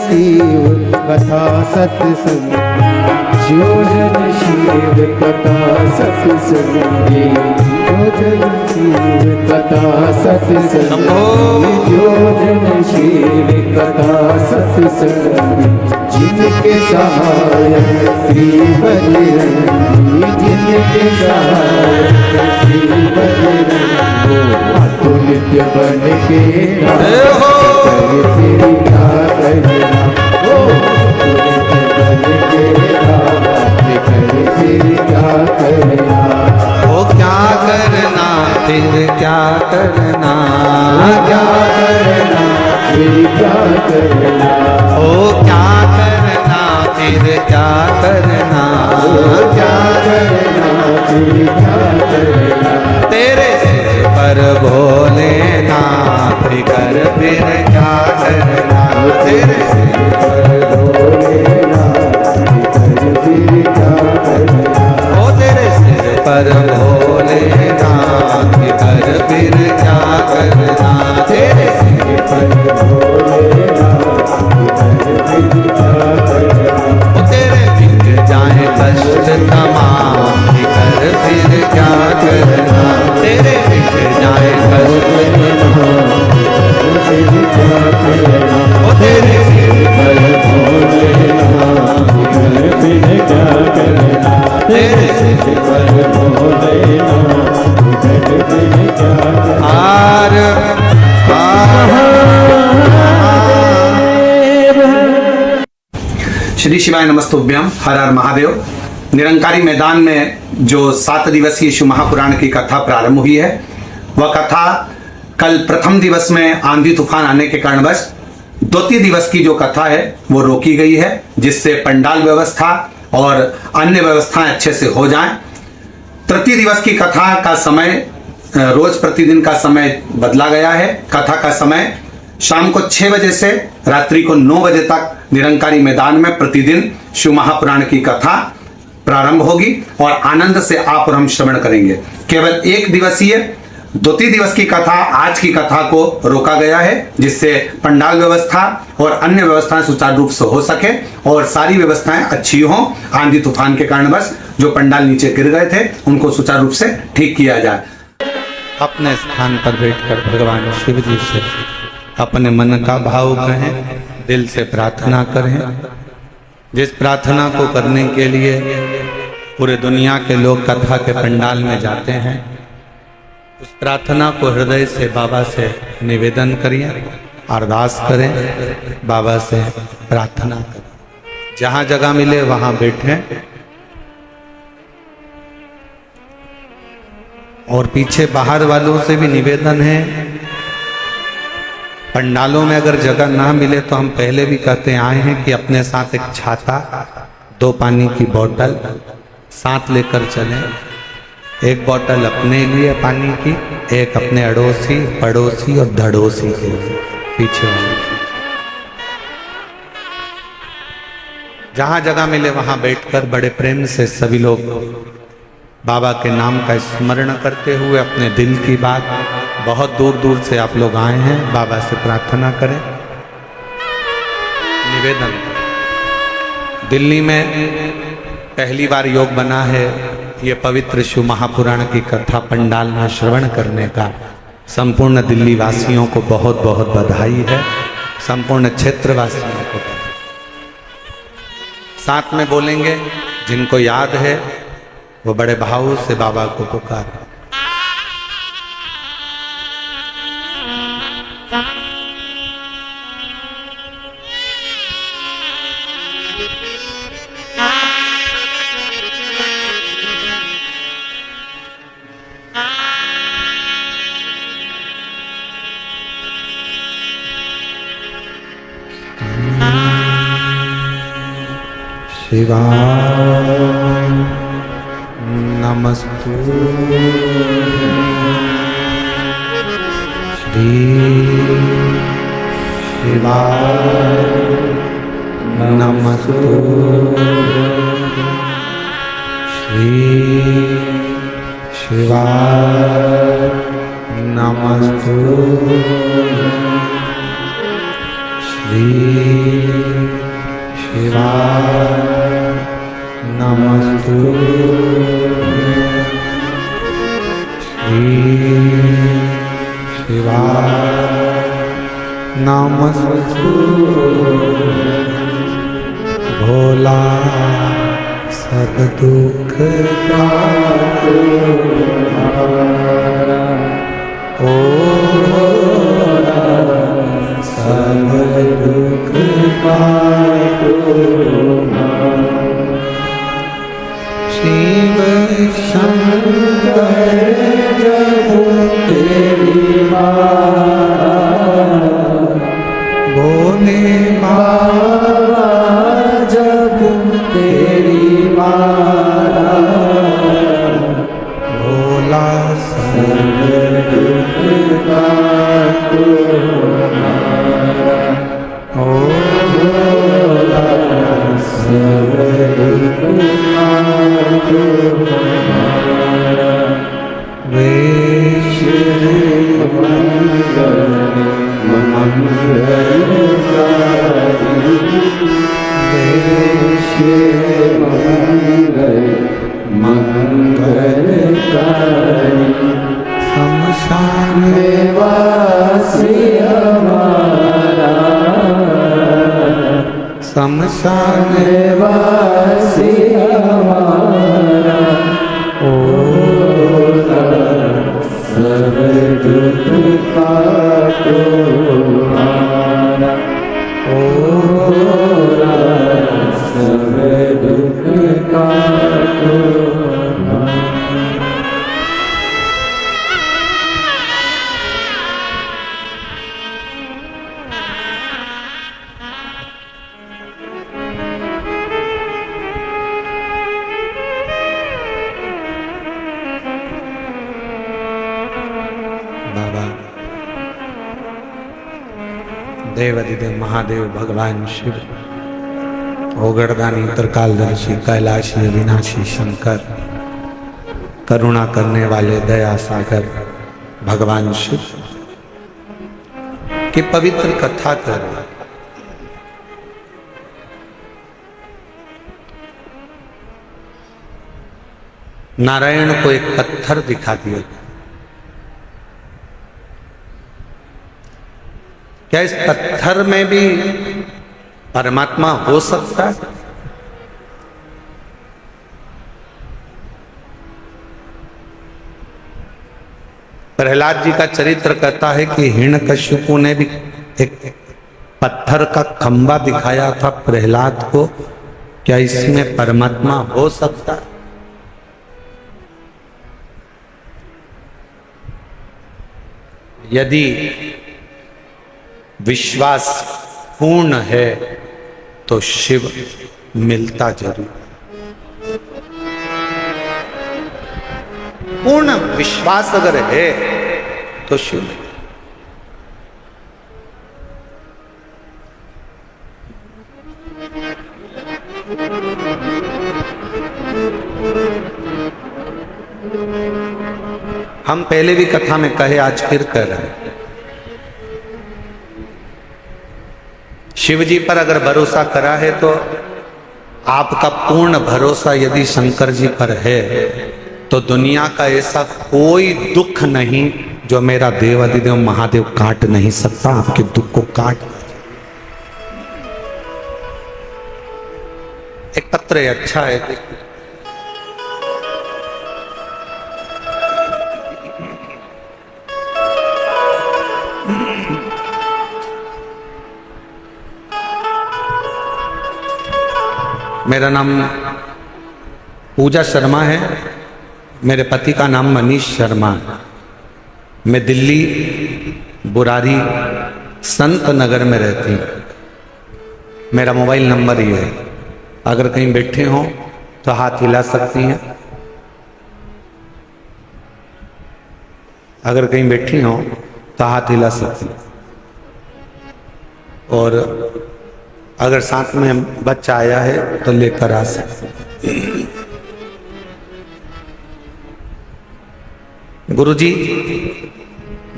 शिव कथा सत्संग जो जन शिव कथा सत्संगी जो जन शिव कथा सत्संग जो जन शिव कथा सत्संगी जिनके सहायक श्री बजरंगी जिनके सहायक श्री बजरंगी अतुल्य बन के फिर क्या करना ओ फिर क्या करना ओ क्या करना फिर क्या करना क्या करना फिर क्या करना ओ क्या करना फिर क्या करना क्या करना फिर क्या करना तेरे सिर पर भोलेनाथ कर फिर क्या करना तेरे सिर पर ओ तेरे सिर पर भोलेनाथ कर फिर क्या करना तेरे सिर पर ओ तेरे बिक जाए कष्ट तमाम कर फिर क्या करना तेरे बिक जाए कष्ट ओ तेरे सिर पर भोलेनाथ कर फिर क्या करना तेरे सिर पर भोलेनाथ कर फिर क्या करना श्री शिवाय नमस्तुभ्यम। हर हर महादेव। निरंकारी मैदान में जो 7 दिवसीय शिव महापुराण की कथा प्रारंभ हुई है, वह कथा कल प्रथम दिवस में आंधी तूफान आने के कारणवश द्वितीय दिवस की जो कथा है वो रोकी गई है, जिससे पंडाल व्यवस्था और अन्य व्यवस्थाएं अच्छे से हो जाएं। तृतीय दिवस की कथा का समय रोज प्रतिदिन का समय बदला गया है। कथा का समय शाम को 6 बजे से रात्रि को 9 बजे तक निरंकारी मैदान में प्रतिदिन शिव महापुराण की कथा प्रारंभ होगी और आनंद से आप और हम श्रवण करेंगे। केवल 1 दिवसीय द्वितीय दिवस की कथा, आज की कथा को रोका गया है जिससे पंडाल व्यवस्था और अन्य व्यवस्थाएं सुचारू रूप से हो सके और सारी व्यवस्थाएं अच्छी हों। आंधी तूफान के कारणवश जो पंडाल नीचे गिर गए थे उनको सुचारू रूप से ठीक किया जाए। अपने स्थान पर बैठकर भगवान शिव जी से अपने मन का भाव कहें, दिल से प्रार्थना करें। जिस प्रार्थना को करने के लिए पूरे दुनिया के लोग कथा के पंडाल में जाते हैं, उस प्रार्थना को हृदय से बाबा से निवेदन करिए, अरदास करें, बाबा से प्रार्थना करें। जहां जगह मिले वहां बैठें और पीछे बाहर वालों से भी निवेदन है, पंडालों में अगर जगह ना मिले तो हम पहले भी कहते आए हैं कि अपने साथ एक छाता, 2 पानी की बोतल साथ लेकर चलें। एक बोतल अपने लिए पानी की, एक अपने अड़ोसी, पड़ोसी और धड़ोसी के लिए पीछे वाले। जहां जगह मिले वहां बैठकर बड़े प्रेम से सभी लोग बाबा के नाम का स्मरण करते हुए अपने दिल की बात, बहुत दूर दूर से आप लोग आए हैं, बाबा से प्रार्थना करें, निवेदन करें। दिल्ली में पहली बार योग बना है ये पवित्र शिव महापुराण की कथा पंडाल में श्रवण करने का संपूर्ण दिल्ली वासियों को बहुत बहुत बधाई है, संपूर्ण क्षेत्र वासियों को। साथ में बोलेंगे, जिनको याद है वो बड़े भाव से बाबा को पुकार। शिवाय नमस्तु श्री शिवाय नमस्तु श्री शिवाय नमस्तु श्री शिवाय नमस्तु श्री शिवाय नमस्तु। भोला सब दुख काटो ओ सब दुख काटो। शिव शंकर जब तेरी माला, भोले बाबा जब तेरी माला, भोला सब दुख काटो ओ भोला सब दुख काटो। शमशान वासी हमारा, शमशान वासी हमारा, ओ सब दुख काटो हमारा, ओ सब दुख काटो हमारा। देवाधिदेव महादेव भगवान शिव, ओगड़दानी त्रिकालदर्शी कैलाशी अविनाशी शंकर, करुणा करने वाले दया सागर भगवान शिव की पवित्र कथा कर। नारायण को एक पत्थर दिखा दिया। क्या इस पत्थर में भी परमात्मा हो सकता है? प्रहलाद जी का चरित्र कहता है कि हिरण्यकश्यपु ने भी एक पत्थर का खंबा दिखाया था प्रहलाद को। क्या इसमें परमात्मा हो सकता है? यदि विश्वास पूर्ण है तो शिव मिलता जरूर। पूर्ण विश्वास अगर है तो शिव। हम पहले भी कथा में कहे, आज फिर कह रहे हैं, शिव जी पर अगर भरोसा करा है तो आपका पूर्ण भरोसा यदि शंकर जी पर है तो दुनिया का ऐसा कोई दुख नहीं जो मेरा देवाधिदेव महादेव काट नहीं सकता। आपके दुख को काट। एक पत्र है, अच्छा है। मेरा नाम पूजा शर्मा है, मेरे पति का नाम मनीष शर्मा है। मैं दिल्ली बुरारी संत नगर में रहती हूँ। मेरा मोबाइल नंबर ये है, अगर कहीं बैठे हो तो हाथ हिला सकती हैं। अगर कहीं बैठी हो तो हाथ हिला सकती हैं। और अगर साथ में बच्चा आया है तो लेकर आ सकते। गुरुजी,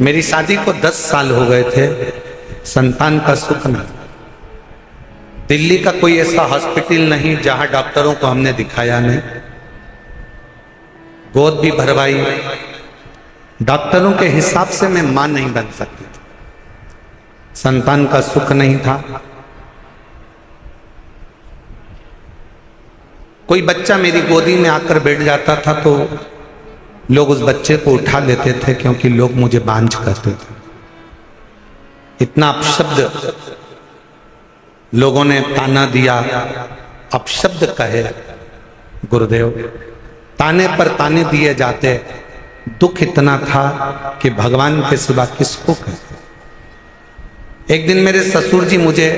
मेरी शादी को 10 साल हो गए थे, संतान का सुख नहीं। दिल्ली का कोई ऐसा हॉस्पिटल नहीं जहां डॉक्टरों को हमने दिखाया नहीं। गोद भी भरवाई, डॉक्टरों के हिसाब से मैं मां नहीं बन सकती थी। संतान का सुख नहीं था। कोई बच्चा मेरी गोदी में आकर बैठ जाता था तो लोग उस बच्चे को उठा लेते थे, क्योंकि लोग मुझे बांझ कहते थे। इतना अपशब्द लोगों ने ताना दिया, अपशब्द कहे। गुरुदेव, ताने पर ताने दिए जाते। दुख इतना था कि भगवान के सिवा किसको कहे। एक दिन मेरे ससुर जी मुझे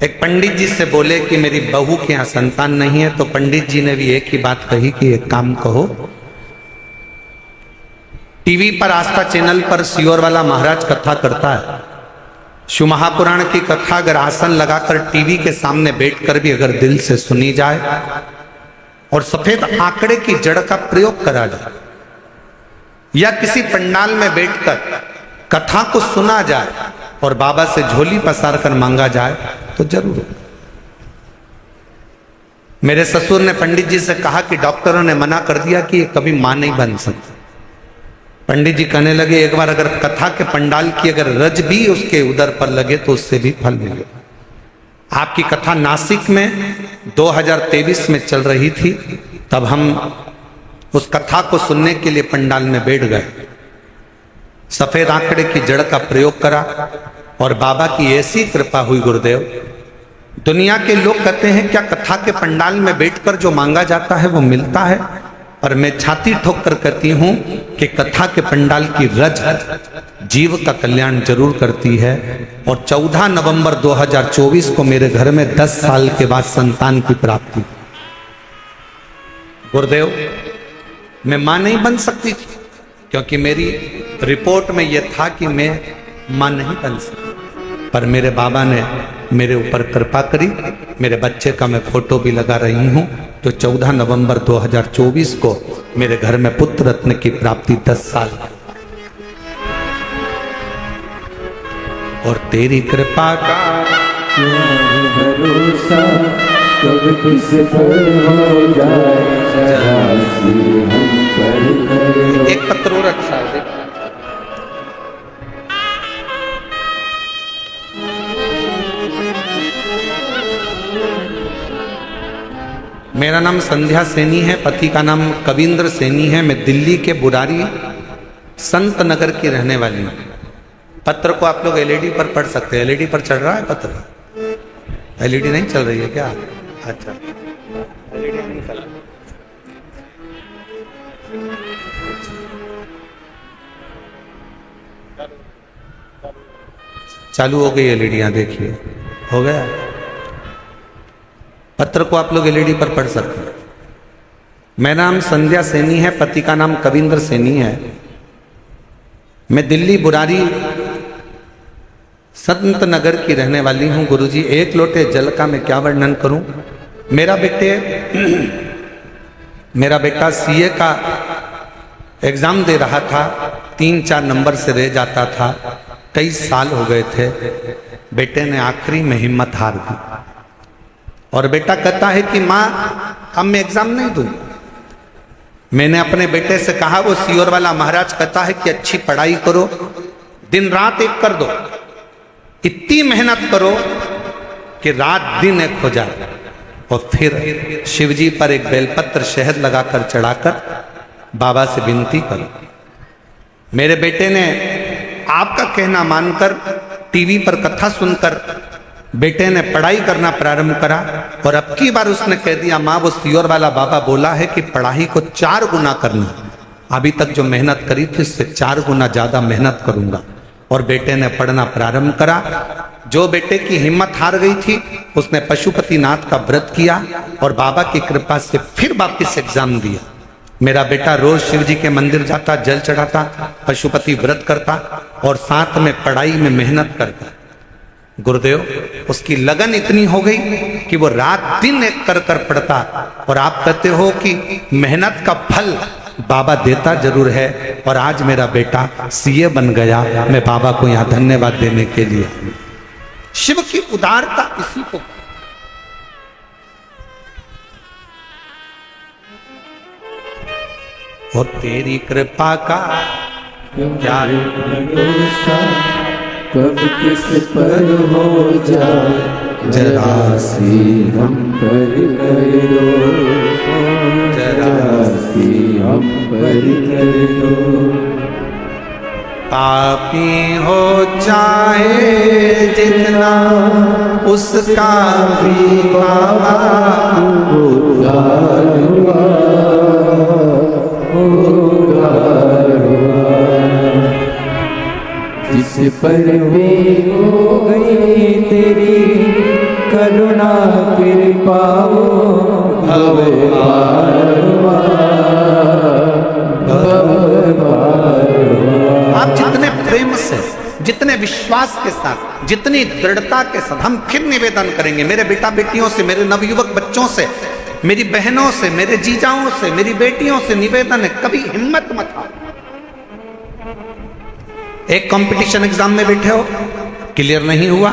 एक पंडित जी से बोले कि मेरी बहू के यहां संतान नहीं है, तो पंडित जी ने भी एक ही बात कही कि एक काम कहो, टीवी पर आस्था चैनल पर सियोर वाला महाराज कथा करता है। शिव महापुराण की कथा अगर आसन लगाकर टीवी के सामने बैठकर भी अगर दिल से सुनी जाए और सफेद आंकड़े की जड़ का प्रयोग करा जाए, या किसी पंडाल में बैठकर कथा को सुना जाए और बाबा से झोली पसार कर मांगा जाए तो जरूर। मेरे ससुर ने पंडित जी से कहा कि डॉक्टरों ने मना कर दिया कि ये कभी मां नहीं बन सकती। पंडित जी कहने लगे, एक बार अगर कथा के पंडाल की अगर रज भी उसके उदर पर लगे तो उससे भी फल मिले। आपकी कथा नासिक में 2023 में चल रही थी, तब हम उस कथा को सुनने के लिए पंडाल में बैठ गए। सफेद आंकड़े की जड़ का प्रयोग करा और बाबा की ऐसी कृपा हुई। गुरुदेव, दुनिया के लोग कहते हैं क्या कथा के पंडाल में बैठकर जो मांगा जाता है वो मिलता है? और मैं छाती ठोक कर कहती हूं कि कथा के पंडाल की रज जीव का कल्याण जरूर करती है। और 14 नवंबर 2024 को मेरे घर में 10 साल के बाद संतान की प्राप्ति। गुरुदेव, मैं मां नहीं बन सकती थी क्योंकि मेरी रिपोर्ट में यह था कि मैं मां नहीं बन सकता, पर मेरे बाबा ने मेरे ऊपर कृपा करी। मेरे बच्चे का मैं फोटो भी लगा रही हूं, जो 14 नवंबर 2024 को मेरे घर में पुत्र रत्न की प्राप्ति 10 साल। और तेरी कृपा का भरोसा कब किस पर हो जाए, जरा सी हम पर करो। एक पत्र और अच्छा है। मेरा नाम संध्या सैनी है, पति का नाम कविंद्र सैनी है। मैं दिल्ली के बुरारी संत नगर की रहने वाली हूँ। पत्र को आप लोग एलईडी पर पढ़ सकते हैं। एलईडी पर चल रहा है पत्र? एलईडी नहीं चल रही है क्या? अच्छा, एलईडी नहीं चल रही। चालू हो गई एलईडियां, देखिए हो गया। पत्र को आप लोग एलईडी पर पढ़ सकते हैं। मेरा नाम संध्या सैनी है, पति का नाम कविंद्र सैनी है। मैं दिल्ली बुरारी संत नगर की रहने वाली हूं। गुरुजी, एक लोटे जल का मैं क्या वर्णन करूं। मेरा बेटा सीए का एग्जाम दे रहा था, 3-4 नंबर से रह जाता था। कई साल हो गए थे। बेटे ने आखिरी में हिम्मत हार दी और बेटा कहता है कि माँ अब मैं एग्जाम नहीं दूं। मैंने अपने बेटे से कहा, वो सीओर वाला महाराज कहता है कि अच्छी पढ़ाई करो, दिन रात एक कर दो, इतनी मेहनत करो कि रात दिन एक हो जाए। और फिर शिवजी पर एक बेलपत्र शहद लगाकर चढ़ाकर बाबा से विनती करो। मेरे बेटे ने आपका कहना मानकर टीवी पर कथा सुनकर बेटे ने पढ़ाई करना प्रारंभ करा। और अब की बार उसने कह दिया, माँ वो सीओर वाला बाबा बोला है कि पढ़ाई को 4 गुना करना। अभी तक जो मेहनत करी थी उससे 4 गुना ज्यादा मेहनत करूंगा। और बेटे ने पढ़ना प्रारंभ करा। जो बेटे की हिम्मत हार गई थी उसने पशुपतिनाथ का व्रत किया और बाबा की कृपा से फिर वापिस एग्जाम दिया। मेरा बेटा रोज शिव जी के मंदिर जाता, जल चढ़ाता, पशुपति व्रत करता और साथ में पढ़ाई में मेहनत करता। गुरुदेव, उसकी लगन इतनी हो गई कि वो रात दिन एक कर कर पढ़ता। और आप कहते हो कि मेहनत का फल बाबा देता जरूर है। और आज मेरा बेटा सीए बन गया। मैं बाबा को यहाँ धन्यवाद देने के लिए। शिव की उदारता इसी को। और तेरी कृपा का क्या भरोसा कब किस पर हो जाए, जरा सी हम पर करो, जरा सी हम पर करो। पापी हो चाहे जितना उसका भी बाबा उद्धार हुआ, उद्धार हुआ। जिस पर भी हो गई तेरी करुणा कृपा, भव पार हुआ, भव पार हुआ। आप जितने प्रेम से, जितने विश्वास के साथ, जितनी दृढ़ता के साथ, हम फिर निवेदन करेंगे मेरे बेटा बेटियों से, मेरे नवयुवक बच्चों से, मेरी बहनों से, मेरे जीजाओं से, मेरी बेटियों से निवेदन है, कभी हिम्मत मत हारो। एक कंपटीशन एग्जाम में बैठे हो, क्लियर नहीं हुआ,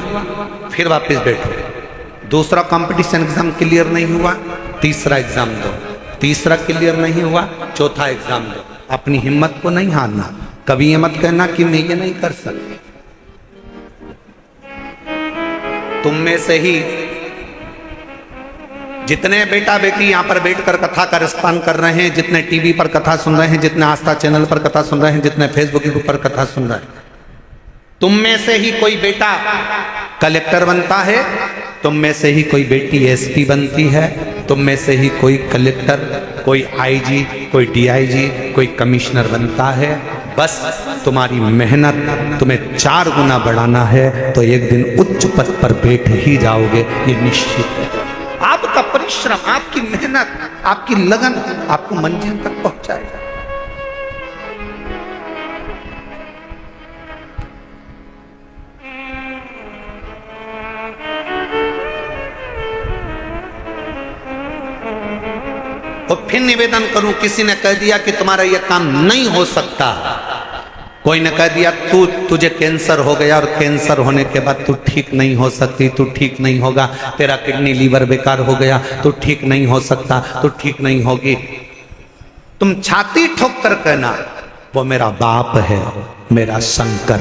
फिर वापस बैठो। दूसरा कंपटीशन एग्जाम क्लियर नहीं हुआ, तीसरा एग्जाम दो। तीसरा क्लियर नहीं हुआ, चौथा एग्जाम दो। अपनी हिम्मत को नहीं हारना। कभी ये मत कहना कि मैं ये नहीं कर सकती। तुम में से ही जितने बेटा बेटी यहां पर बैठकर कथा का रिस्पान कर रहे हैं, जितने टीवी पर कथा सुन रहे हैं, जितने आस्था चैनल पर कथा सुन रहे हैं, जितने फेसबुक के ऊपर कथा सुन रहे हैं, तुम में से ही कोई बेटा कलेक्टर बनता है, तुम में से ही कोई बेटी एसपी बनती है, तुम में से ही कोई कलेक्टर, कोई आईजी, कोई डीआईजी, कोई कमिश्नर बनता है। बस तुम्हारी मेहनत तुम्हें 4 गुना बढ़ाना है तो एक दिन उच्च पद पर बैठ ही जाओगे, ये निश्चित है। आपका परिश्रम, आपकी मेहनत, आपकी लगन आपको मंजिल तक पहुंचाएगा। और फिर निवेदन करूं, किसी ने कह दिया कि तुम्हारा यह काम नहीं हो सकता, कोई ने कह दिया तुझे कैंसर हो गया और कैंसर होने के बाद तू ठीक नहीं हो सकती, तू ठीक नहीं होगा, तेरा किडनी लीवर बेकार हो गया, तू ठीक नहीं हो सकता, तू ठीक नहीं होगी, तुम छाती ठोक कर कहना वो मेरा बाप है, मेरा शंकर।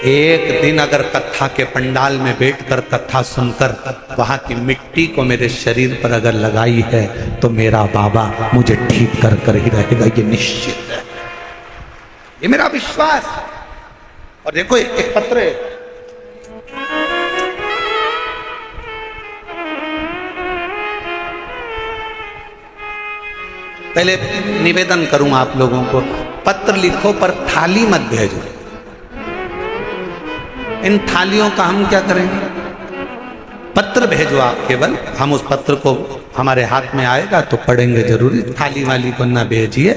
एक दिन अगर कथा के पंडाल में बैठकर कथा सुनकर वहां की मिट्टी को मेरे शरीर पर अगर लगाई है तो मेरा बाबा मुझे ठीक कर कर ही रहेगा, ये निश्चित है, ये मेरा विश्वास। और देखो एक पत्र है, पहले निवेदन करूं आप लोगों को, पत्र लिखो पर थाली मत भेजो। इन थालियों का हम क्या करेंगे? पत्र भेजो आप केवल, हम उस पत्र को हमारे हाथ में आएगा तो पढ़ेंगे जरूरी, थाली वाली को ना भेजिए।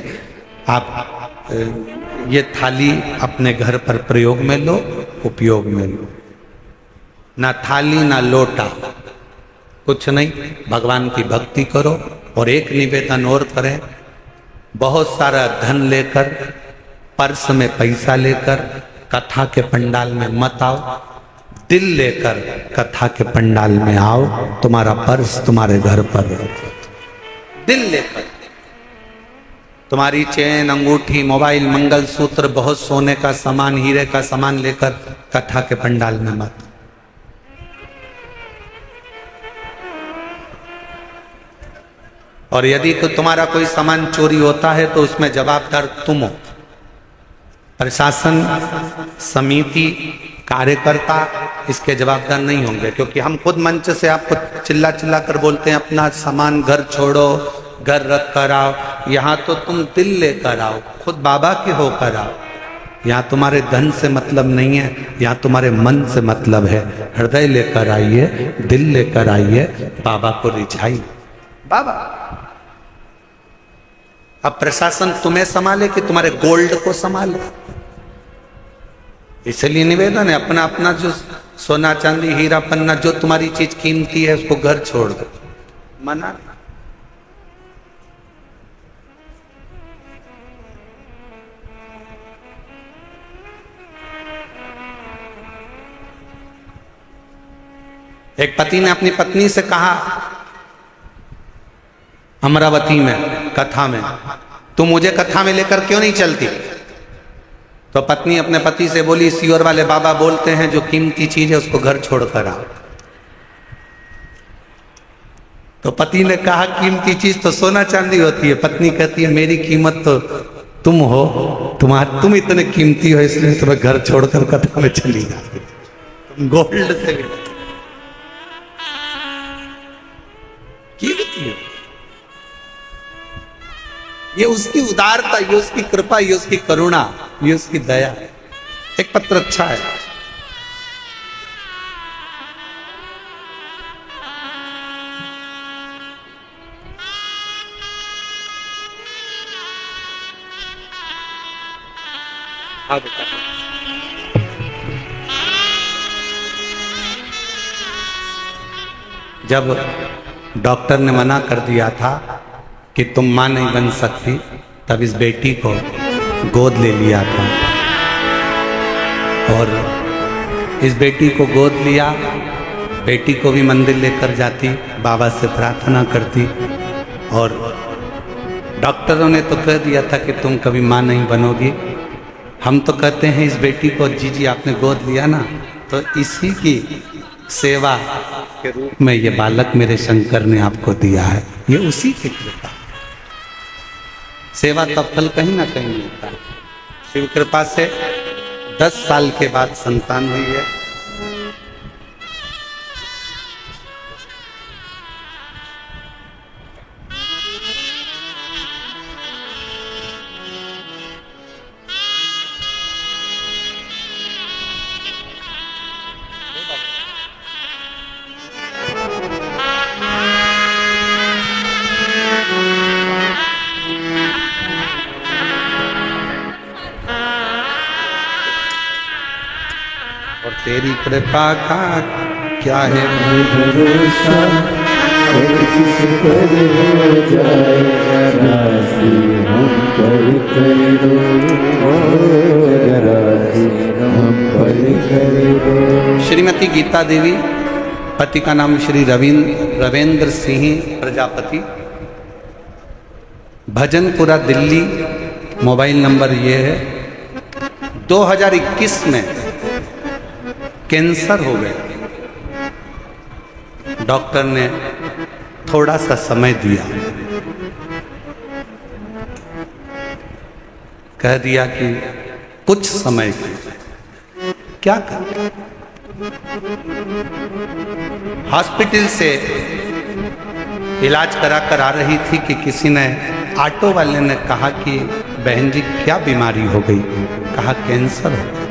आप ये थाली अपने घर पर प्रयोग में लो, उपयोग में लो, ना थाली ना लोटा, कुछ नहीं, भगवान की भक्ति करो। और एक निवेदन और करें, बहुत सारा धन लेकर, पर्स में पैसा लेकर कथा के पंडाल में मत आओ, दिल लेकर कथा के पंडाल में आओ, तुम्हारा पर्स तुम्हारे घर पर रखो, दिल लेकर। तुम्हारी चेन, अंगूठी, मोबाइल, मंगलसूत्र, बहुत सोने का सामान, हीरे का सामान लेकर कथा के पंडाल में मत। और यदि तो तुम्हारा कोई सामान चोरी होता है तो उसमें जवाबदार तुम हो। प्रशासन, समिति, कार्यकर्ता इसके जवाबदार नहीं होंगे, क्योंकि हम खुद मंच से आपको चिल्ला चिल्ला कर बोलते हैं अपना सामान घर छोड़ो, घर रख कर आओ। यहाँ तो तुम दिल लेकर आओ, खुद बाबा के होकर आओ। यहाँ तुम्हारे धन से मतलब नहीं है, यहाँ तुम्हारे मन से मतलब है। हृदय लेकर आइए, दिल लेकर आइए, बाबा को रिझाइए। बाबा अब प्रशासन तुम्हें संभाले कि तुम्हारे गोल्ड को संभाले? इसलिए निवेदन है, अपना अपना जो सोना चांदी हीरा पन्ना जो तुम्हारी चीज कीमती है उसको घर छोड़ दो, मना नहीं। एक पति ने अपनी पत्नी से कहा अमरावती में कथा में, तू मुझे कथा में लेकर क्यों नहीं चलती? तो पत्नी अपने पति से बोली, सियोर वाले बाबा बोलते हैं जो कीमती चीज है उसको घर छोड़कर आओ। तो पति ने कहा कीमती चीज तो सोना चांदी होती है। पत्नी कहती है मेरी कीमत तो तुम हो, तुम इतने कीमती हो इसलिए तुम्हें घर छोड़कर कथा में चली जाती, तुम गोल्ड से भी कीमती हो। ये उसकी उदारता, ये उसकी कृपा, ये उसकी करुणा, ये उसकी दया है। एक पत्र अच्छा है। हाँ बेटा, जब डॉक्टर ने मना कर दिया था कि तुम मां नहीं बन सकती, तब इस बेटी को गोद ले लिया था। और इस बेटी को गोद लिया, बेटी को भी मंदिर लेकर जाती, बाबा से प्रार्थना करती। और डॉक्टरों ने तो कह दिया था कि तुम कभी मां नहीं बनोगी। हम तो कहते हैं इस बेटी को जी आपने गोद लिया ना, तो इसी की सेवा के रूप में ये बालक मेरे शंकर ने आपको दिया है। ये उसी की कृपा, सेवा का फल कहीं ना कहीं मिलता है। शिव कृपा से 10 साल के बाद संतान हुई है। और तेरी कृपा का क्या है भरोसा, कब किस पर हो जाए जरा सी हम पर कर दो, जरा सी हम पर कर दो। श्रीमती गीता देवी, पति का नाम श्री रविंद्र सिंह प्रजापति, भजनपुरा दिल्ली। मोबाइल नंबर ये है। 2021 में कैंसर हो गया। डॉक्टर ने थोड़ा सा समय दिया, कह दिया कि कुछ समय क्या कर। हॉस्पिटल से इलाज करा कर आ रही थी कि किसी ने, ऑटो वाले ने कहा कि बहन जी क्या बीमारी हो गई। कहा कैंसर हो गया।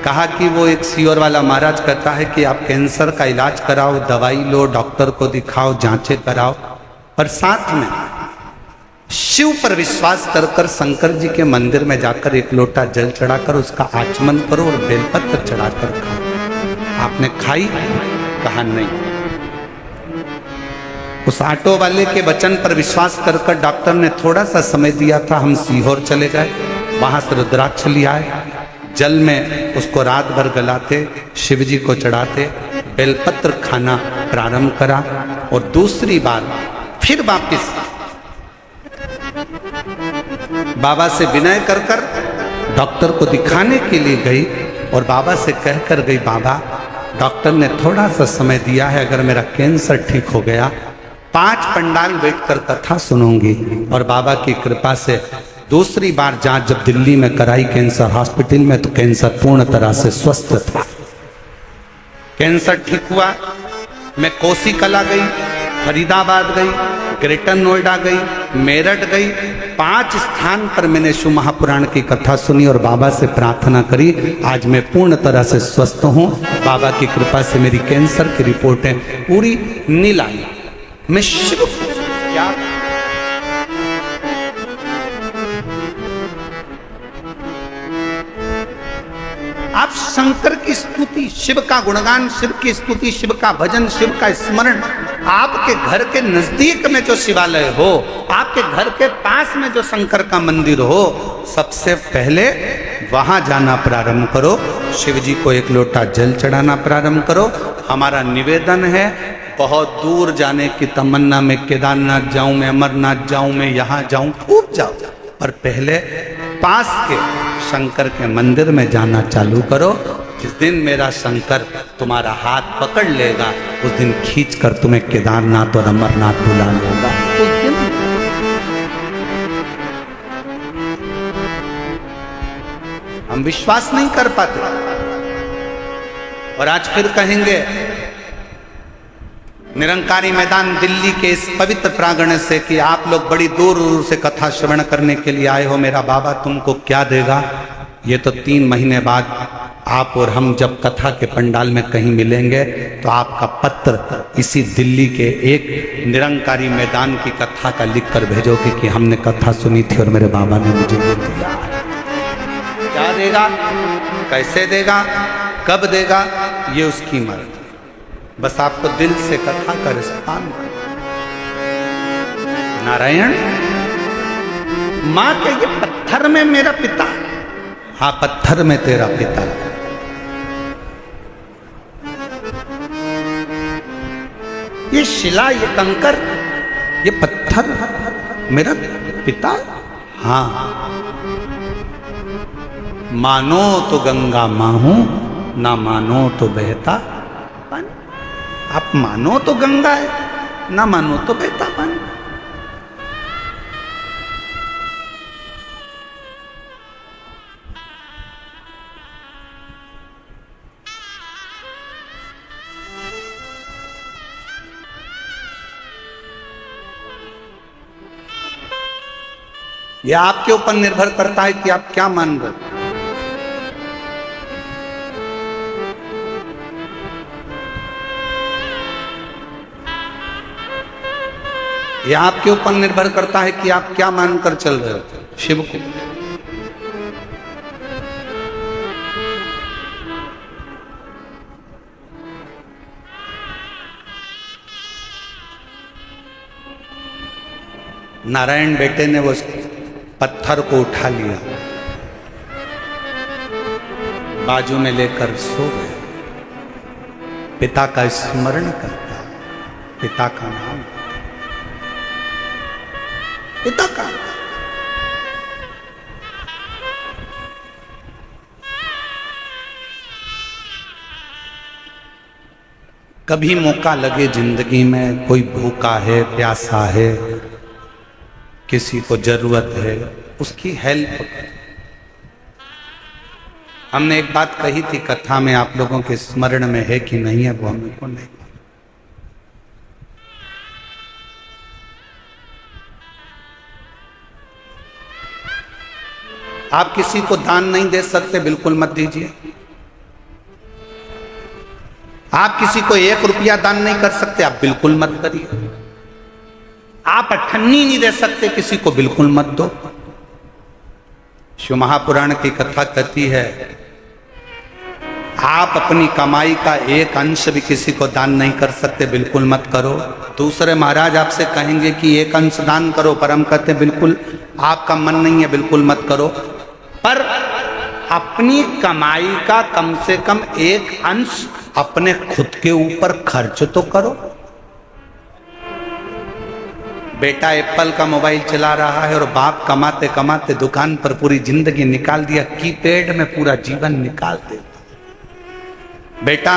कहा कि वो एक सीवर वाला महाराज कहता है कि आप कैंसर का इलाज कराओ, दवाई लो, डॉक्टर को दिखाओ, जांचें कराओ, पर साथ में शिव पर विश्वास कर कर शंकर जी के मंदिर में जाकर एक लोटा जल चढ़ाकर उसका आचमन करो और बेलपत्र चढ़ाकर खाओ। आपने खाई? कहा नहीं। उस ऑटो वाले के वचन पर विश्वास कर कर डॉक्टर ने थोड़ा सा समय दिया था। हम सीहोर चले गए, वहां से रुद्राक्ष ले आए, जल में उसको रात भर गलाते, शिव जी को चढ़ाते, बेलपत्र खाना प्रारंभ करा और दूसरी बार फिर वापिस बाबा से विनय कर कर डॉक्टर को दिखाने के लिए गई और बाबा से कहकर गई, बाबा डॉक्टर ने थोड़ा सा समय दिया है, अगर मेरा कैंसर ठीक हो गया 5 पंडाल बैठकर कथा सुनूंगी। और बाबा की कृपा से दूसरी बार जांच जब दिल्ली में कराई कैंसर हॉस्पिटल में, तो कैंसर पूर्ण तरह से स्वस्थ था। कैंसर ठीक हुआ। मैं कोसी कला गई, फरीदाबाद गई, ग्रेटर नोएडा गई, मेरठ गई, 5 स्थान पर मैंने शिव महापुराण की कथा सुनी और बाबा से प्रार्थना करी। आज मैं पूर्ण तरह से स्वस्थ हूँ। बाबा की कृपा से मेरी कैंसर की रिपोर्टें पूरी नील आई। मैं शिव क्या आप शंकर की स्तुति, शिव का गुणगान, शिव की स्तुति, शिव का भजन, शिव का स्मरण, आपके घर के नजदीक में जो शिवालय हो, आपके घर के पास में जो शंकर का मंदिर हो, सबसे पहले वहां जाना प्रारंभ करो। शिव जी को एक लोटा जल चढ़ाना प्रारंभ करो। हमारा निवेदन है, बहुत दूर जाने की तमन्ना में, केदारनाथ जाऊं मैं, अमरनाथ जाऊं मैं, यहां जाऊं, खूब जाओ, पर पहले पास के शंकर के मंदिर में जाना चालू करो। जिस दिन मेरा शंकर तुम्हारा हाथ पकड़ लेगा, उस दिन खींच कर तुम्हें केदारनाथ और अमरनाथ बुला लेगा। उस दिन हम विश्वास नहीं कर पाते और आज फिर कहेंगे निरंकारी मैदान दिल्ली के इस पवित्र प्रांगण से कि आप लोग बड़ी दूर दूर से कथा श्रवण करने के लिए आए हो, मेरा बाबा तुमको क्या देगा। ये तो 3 महीने बाद आप और हम जब कथा के पंडाल में कहीं मिलेंगे तो आपका पत्र इसी दिल्ली के एक निरंकारी मैदान की कथा का लिख कर भेजोगे कि हमने कथा सुनी थी और मेरे बाबा ने मुझे ये दिया। क्या देगा, कैसे देगा, कब देगा, ये उसकी मर्जी। बस आपको दिल से कथा का रिस्तान। नारायण मां के ये पत्थर में मेरा पिता, हाँ पत्थर में तेरा पिता। ये शिला, ये कंकर, ये पत्थर मेरा पिता, हाँ। मानो तो गंगा मां हूं, ना मानो तो बहता पानी। आप मानो तो गंगा है, ना मानो तो बहता पानी। यह आपके ऊपर निर्भर करता है कि आप क्या मान रहे हो। यह आपके ऊपर निर्भर करता है कि आप क्या मानकर चल रहे हो शिव को। नारायण बेटे ने वो पत्थर को उठा लिया, बाजू में लेकर सो गए। पिता का स्मरण करता, पिता का नाम, पिता का कभी मौका लगे जिंदगी में, कोई भूखा है, प्यासा है, किसी को जरूरत है, उसकी हेल्प करें। हमने एक बात कही थी कथा में, आप लोगों के स्मरण में है कि नहीं है वो हमको नहीं। आप किसी को दान नहीं दे सकते, बिल्कुल मत दीजिए। आप किसी को 1 रुपया दान नहीं कर सकते, आप बिल्कुल मत करिए। आप अठन्नी नहीं दे सकते किसी को, बिल्कुल मत दो। शिव महापुराण की कथा कहती है, आप अपनी कमाई का 1 अंश भी किसी को दान नहीं कर सकते, बिल्कुल मत करो। दूसरे महाराज आपसे कहेंगे कि 1 अंश दान करो, पर हम कहते हैं बिल्कुल आपका मन नहीं है, बिल्कुल मत करो। पर अपनी कमाई का कम से कम 1 अंश अपने खुद के ऊपर खर्च तो करो। बेटा एप्पल का मोबाइल चला रहा है और बाप कमाते कमाते दुकान पर पूरी जिंदगी निकाल दिया, कीपैड में पूरा जीवन निकाल देता। बेटा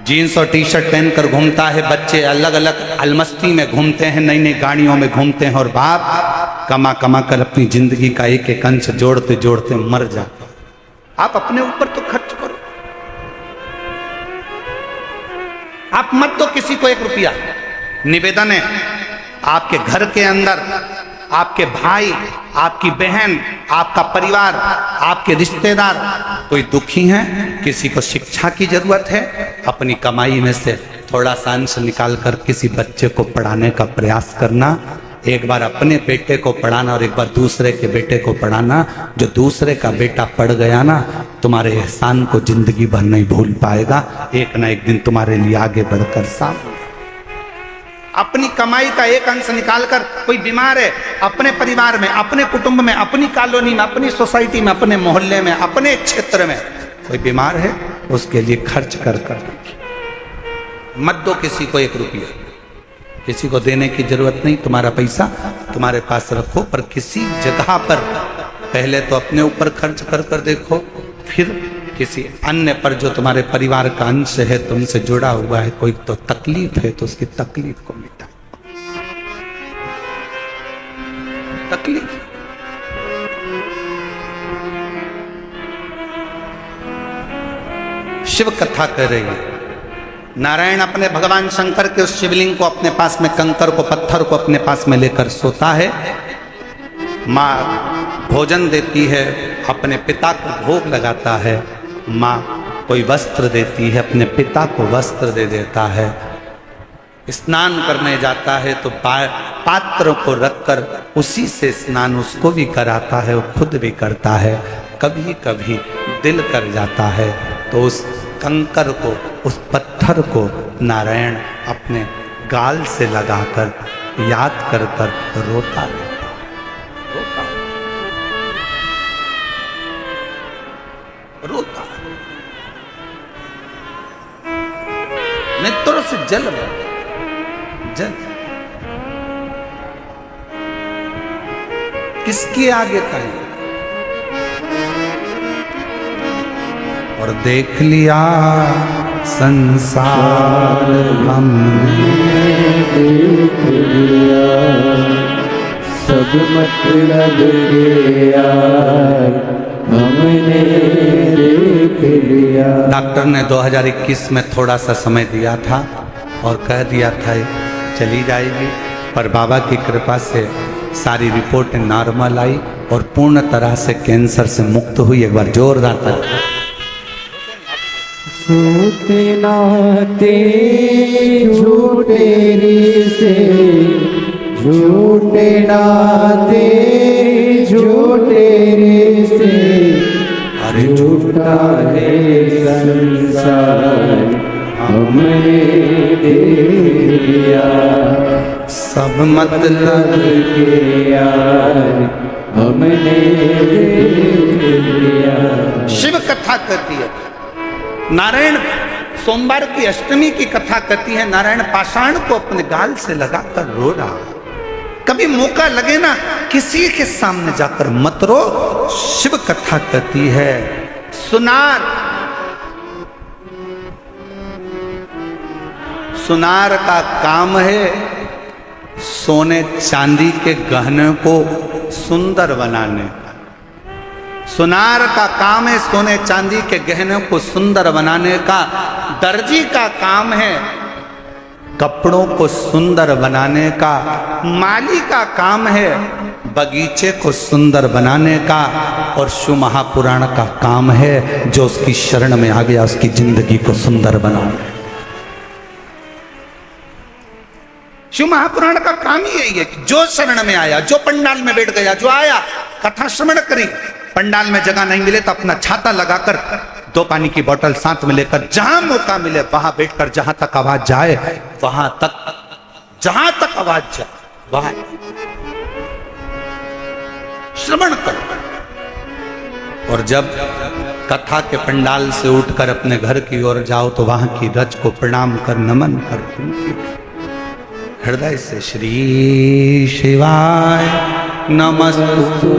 जीन्स और टी शर्ट पहनकर घूमता है, बच्चे अलग अलग अलमस्ती में घूमते हैं, नई नई गाड़ियों में घूमते हैं, और बाप कमा कमा कर अपनी जिंदगी का 1 अंश जोड़ते जोड़ते मर जाता। आप अपने ऊपर तो खर्च करो। आप मत दो किसी को 1 रुपया। निवेदन है, आपके घर के अंदर आपके भाई, आपकी बहन, आपका परिवार, आपके रिश्तेदार कोई दुखी हैं, किसी को शिक्षा की जरूरत है, अपनी कमाई में से थोड़ा सा अंश निकाल कर किसी बच्चे को पढ़ाने का प्रयास करना। एक बार अपने बेटे को पढ़ाना और एक बार दूसरे के बेटे को पढ़ाना। जो दूसरे का बेटा पढ़ गया ना, तुम्हारे एहसान को जिंदगी भर नहीं भूल पाएगा। एक ना एक दिन तुम्हारे लिए आगे बढ़कर सामने। अपनी कमाई का 1 अंश निकालकर, कोई बीमार है, अपने परिवार में, अपने कुटुंब में, अपनी कॉलोनी में, अपनी सोसाइटी में, अपने मोहल्ले में, अपने क्षेत्र में कोई बीमार है, उसके लिए खर्च कर मत दो किसी को 1 रुपया। किसी को देने की जरूरत नहीं, तुम्हारा पैसा तुम्हारे पास रखो, पर किसी जगह पर पहले तो अपने ऊपर खर्च कर देखो, फिर किसी अन्य पर जो तुम्हारे परिवार का अंश है, तुमसे जुड़ा हुआ है, कोई तो तकलीफ है तो उसकी तकलीफ को मिटा। तकलीफ शिव कथा कर रही है। नारायण अपने भगवान शंकर के उस शिवलिंग को अपने पास में, कंकर को, पत्थर को अपने पास में लेकर सोता है। माँ भोजन देती है, अपने पिता को भोग लगाता है। माँ कोई वस्त्र देती है, अपने पिता को वस्त्र दे देता है। स्नान करने जाता है तो पात्र को रखकर उसी से स्नान उसको भी कराता है और खुद भी करता है। कभी कभी दिल कर जाता है तो उस कंकर को, उस पत्थर को नारायण अपने गाल से लगाकर याद कर रोता है। रोता है, नेत्रों से जल जल। किसके आगे करें? और देख लिया संसार हमने, देख लिया सब मतलब के यार हमने देख लिया। डॉक्टर ने 2021 में थोड़ा सा समय दिया था और कह दिया था चली जाएगी, पर बाबा की कृपा से सारी रिपोर्ट नॉर्मल आई और पूर्ण तरह से कैंसर से मुक्त हुई। एक बार जोरदार ताली। सूते नाते झूठे रिश्ते, झूठे नाते झूठे रिश्ते, अरे झूठा है संसार हमने देख लिया। सब मतलब के यार हमने देख लिया। शिव कथा कहती है, नारायण सोमवार की अष्टमी की कथा कहती है, नारायण पाषाण को अपने गाल से लगाकर रो रहा। कभी मौका लगे ना किसी के सामने जाकर मत रो। शिव कथा कहती है, सुनार का काम है सोने चांदी के गहने को सुंदर बनाने का। सुनार का काम है सोने चांदी के गहने को सुंदर बनाने का। दर्जी का काम है कपड़ों को सुंदर बनाने का। माली का काम है बगीचे को सुंदर बनाने का। और शिव महापुराण का काम है जो उसकी शरण में आ गया उसकी जिंदगी को सुंदर बनाना। शिव महापुराण का काम ही यही है कि जो शरण में आया, जो पंडाल में बैठ गया, जो आया कथा श्रवण करी, पंडाल में जगह नहीं मिले तो अपना छाता लगाकर 2 पानी की बोतल साथ में लेकर जहां मौका मिले वहां बैठकर जहां तक आवाज जाए वहां तक, जहां तक आवाज जाए वहां श्रवण कर। और जब कथा के पंडाल से उठकर अपने घर की ओर जाओ तो वहां की रज को प्रणाम कर नमन कर हृदय से श्री शिवाय नमस्तु।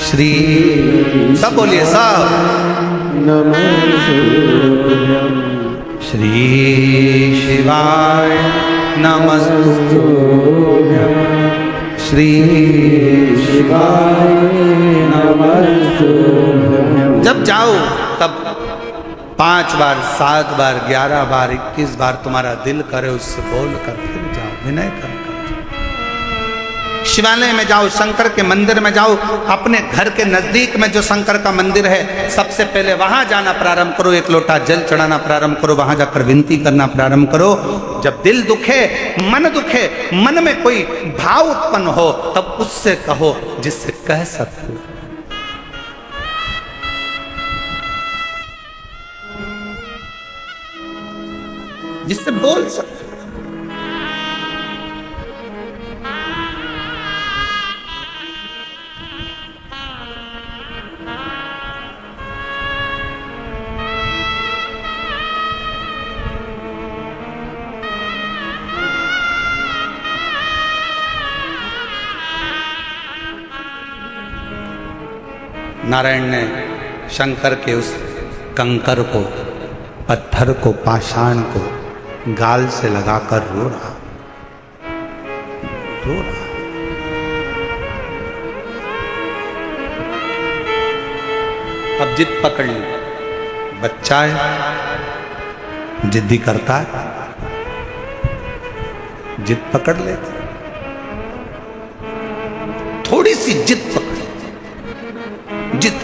श्री सब बोलिए सब। श्री शिवाय नमस्तु। श्री शिवाय नमस्तु। जब जाओ तब 5 बार 7 बार 11 बार 21 बार तुम्हारा दिल करे उससे बोल कर फिर जाओ, विनय कर जाओ। शिवालय में जाओ, शंकर के मंदिर में जाओ, अपने घर के नजदीक में जो शंकर का मंदिर है सबसे पहले वहां जाना प्रारंभ करो। 1 लोटा जल चढ़ाना प्रारंभ करो, वहां जाकर विनती करना प्रारंभ करो। जब दिल दुखे, मन दुखे, मन में कोई भाव उत्पन्न हो तब उससे कहो जिससे कह सकते, जिससे बोल सकते। नारायण ने शंकर के उस कंकर को, पत्थर को, पाषाण को गाल से लगाकर रो रहा। अब जिद पकड़ ली। बच्चा है, जिद्दी करता है, जिद पकड़ लेता। थोड़ी सी जिद पकड़, जिद।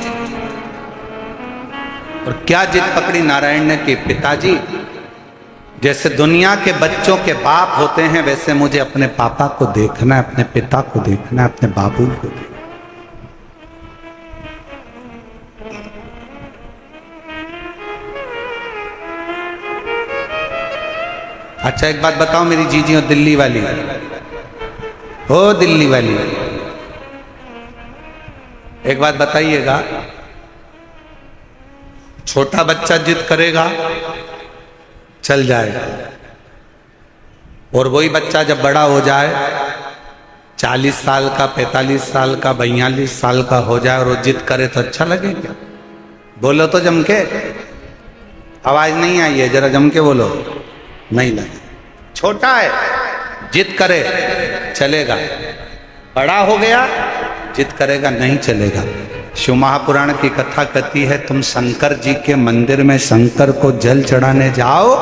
और क्या जिद पकड़ी नारायण ने कि पिताजी जैसे दुनिया के बच्चों के बाप होते हैं वैसे मुझे अपने पापा को देखना है, अपने पिता को देखना है, अपने बाबू को देखना। अच्छा एक बात बताओ मेरी जीजी और दिल्ली वाली, हो दिल्ली वाली, एक बात बताइएगा, छोटा बच्चा जिद करेगा चल जाएगा, और वही बच्चा जब बड़ा हो जाए 40 साल का, 45 साल का, 42 साल का हो जाए और वो जिद करे तो अच्छा लगेगा? बोलो तो जम के, आवाज नहीं आई है, जरा जम के बोलो। नहीं लगे। छोटा है जिद करे चलेगा, बड़ा हो गया जिद करेगा नहीं चलेगा। शिव महापुराण की कथा कहती है तुम शंकर जी के मंदिर में शंकर को जल चढ़ाने जाओ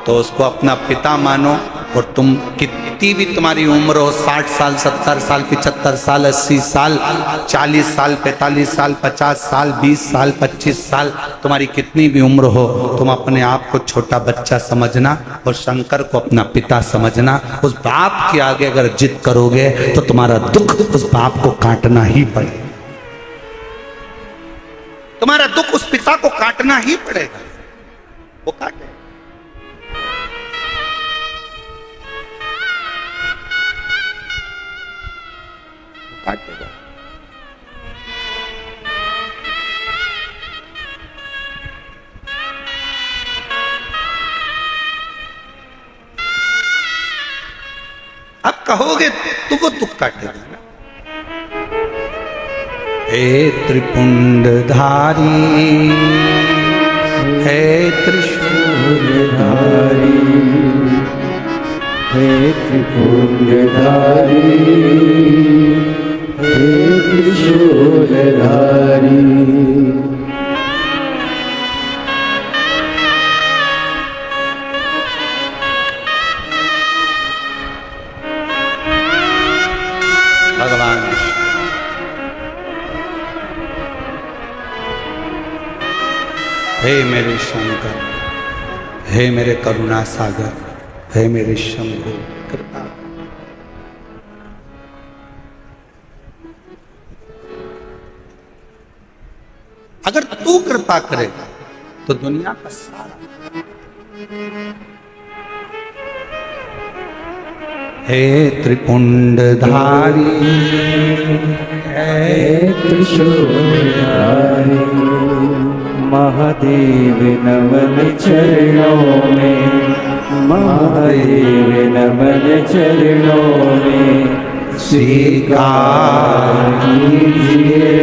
तो उसको अपना पिता मानो, और तुम कितनी भी तुम्हारी उम्र हो, 60 साल, 70 साल, 75 साल, 80 साल, 40 साल, 45 साल, 50 साल, 20 साल, 25 साल, तुम्हारी कितनी भी उम्र हो, तुम अपने आप को छोटा बच्चा समझना और शंकर को अपना पिता समझना। उस बाप के आगे अगर जिद करोगे तो तुम्हारा दुख उस बाप को काटना ही पड़ेगा, तुम्हारा दुख उस पिता को काटना ही पड़ेगा, वो काटे। कहोगे तो वो दुख काटेगा ना। हे त्रिपुंडधारी, हे त्रिशूलधारी, हे त्रिपुंडधारी, हे त्रिशूलधारी। भगवान हे मेरे शंकर, हे मेरे करुणा सागर, हे मेरे शंभु कृपा। अगर तू कृपा करेगा तो दुनिया का सारा। हे त्रिपुंडधारी, हे त्रिशूलधारी, महादेव नमन चरणों में, महादेव नमन चरणों में। स्वीकार कीजिए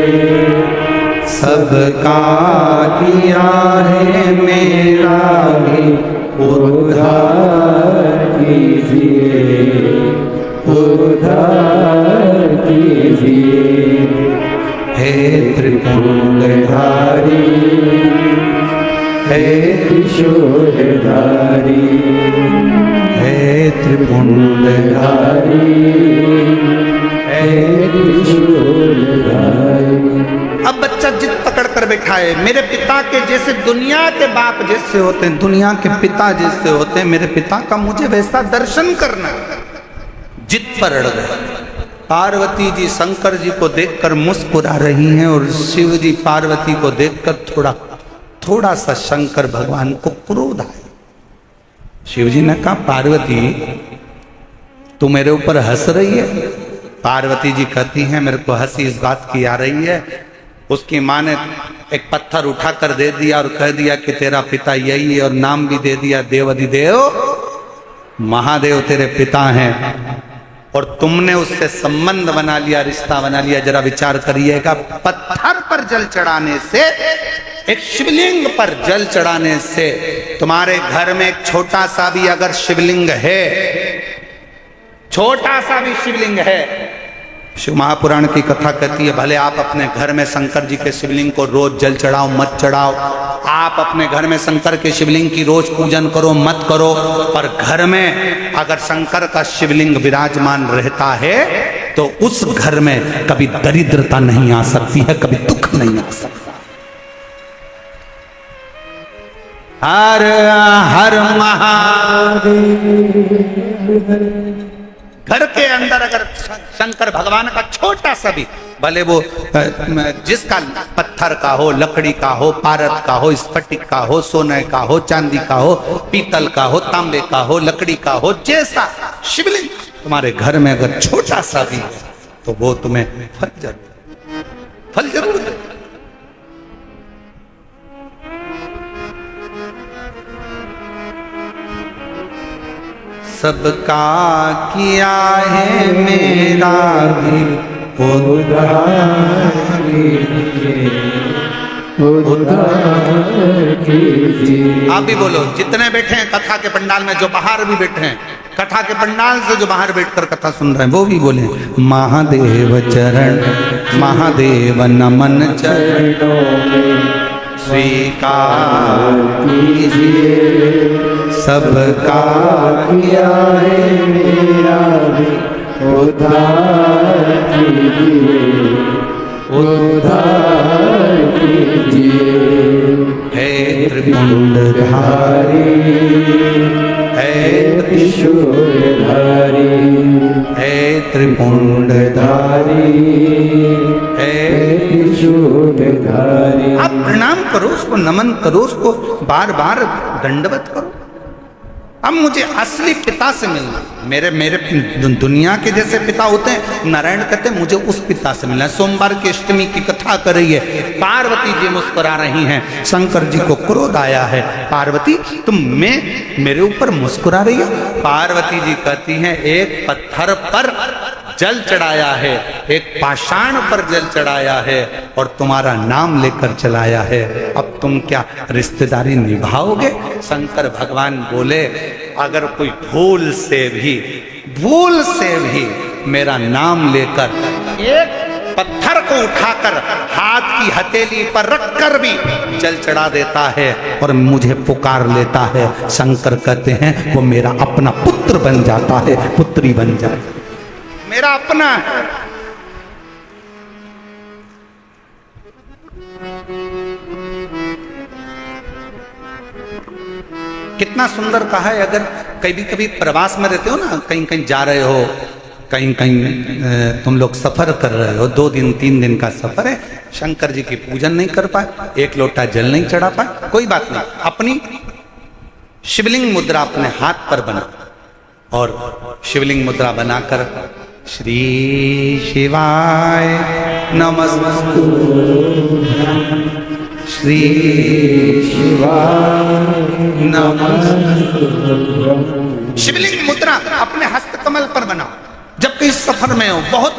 सबका किया है, मेरा भी उद्धार कीजिए, उद्धार कीजिए। हे त्रिपुंडधारी, हे त्रिशूलधारी, हे त्रिपुंडधारी, हे त्रिशूलधारी। अब बच्चा जिद पकड़ कर बैठा है, मेरे पिता के जैसे दुनिया के बाप जैसे होते हैं, दुनिया के पिता जैसे होते हैं, मेरे पिता का मुझे वैसा दर्शन करना। जिद पर अड़ गए। पार्वती जी शंकर जी को देखकर मुस्कुरा रही हैं और शिव जी पार्वती को देखकर थोड़ा सा शंकर भगवान को क्रोध आया। शिव जी ने कहा, पार्वती तू मेरे ऊपर हंस रही है? पार्वती जी कहती हैं, मेरे को हंसी इस बात की आ रही है, उसकी माँ ने एक पत्थर उठा कर दे दिया और कह दिया कि तेरा पिता यही है, और नाम भी दे दिया देवाधिदेव, महादेव तेरे पिता हैं, और तुमने उससे संबंध बना लिया, रिश्ता बना लिया। जरा विचार करिएगा, पत्थर पर जल चढ़ाने से, एक शिवलिंग पर जल चढ़ाने से, तुम्हारे घर में एक छोटा सा भी अगर शिवलिंग है, छोटा सा भी शिवलिंग है, शिव महापुराण की कथा कहती है, भले आप अपने घर में शंकर जी के शिवलिंग को रोज जल चढ़ाओ मत चढ़ाओ, आप अपने घर में शंकर के शिवलिंग की रोज पूजन करो मत करो, पर घर में अगर शंकर का शिवलिंग विराजमान रहता है तो उस घर में कभी दरिद्रता नहीं आ सकती है, कभी दुख नहीं आ सकता। हर हर महादेव। घर के अंदर अगर शंकर भगवान का छोटा सा भी, भले वो जिसका पत्थर का हो, लकड़ी का हो, पारद का हो, स्फटिक का हो, सोने का हो, चांदी का हो, पीतल का हो, तांबे का हो, लकड़ी का हो, जैसा शिवलिंग तुम्हारे घर में अगर छोटा सा भी है तो वो तुम्हें फल जरूर दे। सबका किया है, मेरा भी उद्धार कीजिए। आप भी बोलो, जितने बैठे हैं कथा के पंडाल में, जो बाहर भी बैठे हैं, कथा के पंडाल से जो बाहर बैठकर कथा सुन रहे हैं, वो भी बोले, महादेव चरण, महादेव नमन चरणों में स्वीकार कीजिए, सबका किया है, मेरा भी उद्धार कीजिए, उद्धार कीजिए। हे त्रिपुंडधारी, हे त्रिशूलधारी, हे त्रिपुंडधारी, हे त्रिशूलधारी। आप प्रणाम करो उसको, नमन करो उसको, बार बार दंडवत करो। अब मुझे असली पिता से मिलना, मेरे दुनिया के जैसे पिता होते हैं, नारायण कहते हैं मुझे उस पिता से मिलना है। सोमवार की अष्टमी की कथा कर रही है, पार्वती जी मुस्कुरा रही हैं, शंकर जी को क्रोध आया है, पार्वती तुम मेरे ऊपर मुस्कुरा रही हो। पार्वती जी कहती हैं एक पत्थर पर जल चढ़ाया है, एक पाषाण पर जल चढ़ाया है और तुम्हारा नाम लेकर चलाया है, अब तुम क्या रिश्तेदारी निभाओगे? शंकर भगवान बोले अगर कोई भूल से भी मेरा नाम लेकर एक पत्थर को उठाकर हाथ की हथेली पर रखकर भी जल चढ़ा देता है और मुझे पुकार लेता है, शंकर कहते हैं वो मेरा अपना पुत्र बन जाता है, पुत्री बन जाए, मेरा अपना है। कितना सुंदर कहा है। अगर कभी प्रवास में रहते हो ना, कहीं कहीं जा रहे हो, कहीं कहीं तुम लोग सफर कर रहे हो, 2 दिन 3 दिन का सफर है, शंकर जी की पूजन नहीं कर पाए, एक लोटा जल नहीं चढ़ा पाए, कोई बात नहीं, अपनी शिवलिंग मुद्रा अपने हाथ पर बना और शिवलिंग मुद्रा बनाकर श्री शिवाय नमस्तु, श्री शिवाय नमस्तु। शिवलिंग मुद्रा अपने हस्त कमल पर बनाओ। जब कहीं सफर में हो, बहुत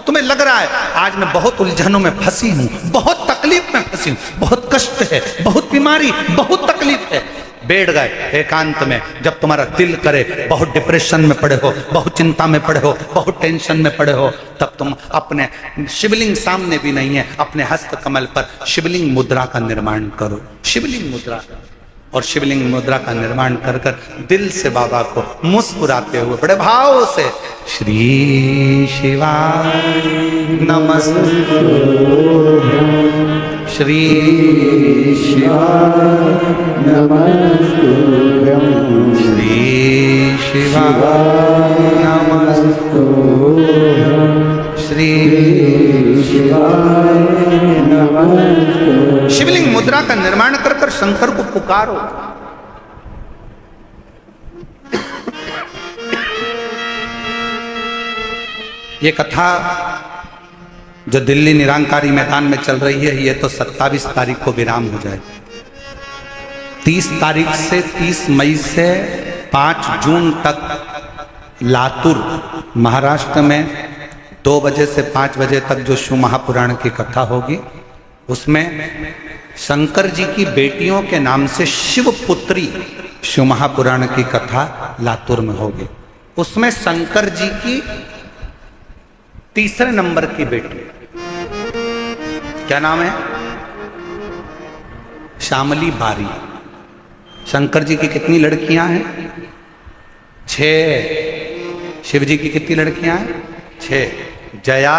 तुम्हें लग रहा है आज मैं बहुत उलझनों में फंसी हूं, बहुत तकलीफ में फंसी हूं, बहुत कष्ट है, बहुत बीमारी, बहुत तकलीफ है, बैठ गए एकांत में, जब तुम्हारा दिल करे, बहुत डिप्रेशन में पड़े हो, बहुत चिंता में पड़े हो, बहुत टेंशन में पड़े हो, तब तुम अपने शिवलिंग सामने भी नहीं है, अपने हस्त कमल पर शिवलिंग मुद्रा का निर्माण करो, शिवलिंग मुद्रा, और शिवलिंग मुद्रा का निर्माण कर कर दिल से बाबा को मुस्कुराते हुए बड़े भाव से श्री शिवाय नमस्तु, श्री शिवाय नमस्तु, श्री शिवाय नमस्तु, श्री शिवाय नमस्तु। शिवलिंग मुद्रा का निर्माण कर कर शंकर को पुकारो। ये कथा जो दिल्ली निरंकारी मैदान में चल रही है, ये तो 27 तारीख को विराम हो जाए। 30 तारीख से 30 मई से 5 जून तक लातूर महाराष्ट्र में 2 बजे से 5 बजे तक जो शिव महापुराण की कथा होगी, उसमें शंकर जी की बेटियों के नाम से शिव पुत्री शिव महापुराण की कथा लातूर में होगी। उसमें शंकर जी की 3रे नंबर की बेटी, क्या नाम है? श्यामली बारी। शंकर जी की कितनी लड़कियां हैं? 6। शिव जी की कितनी लड़कियां हैं? 6। जया,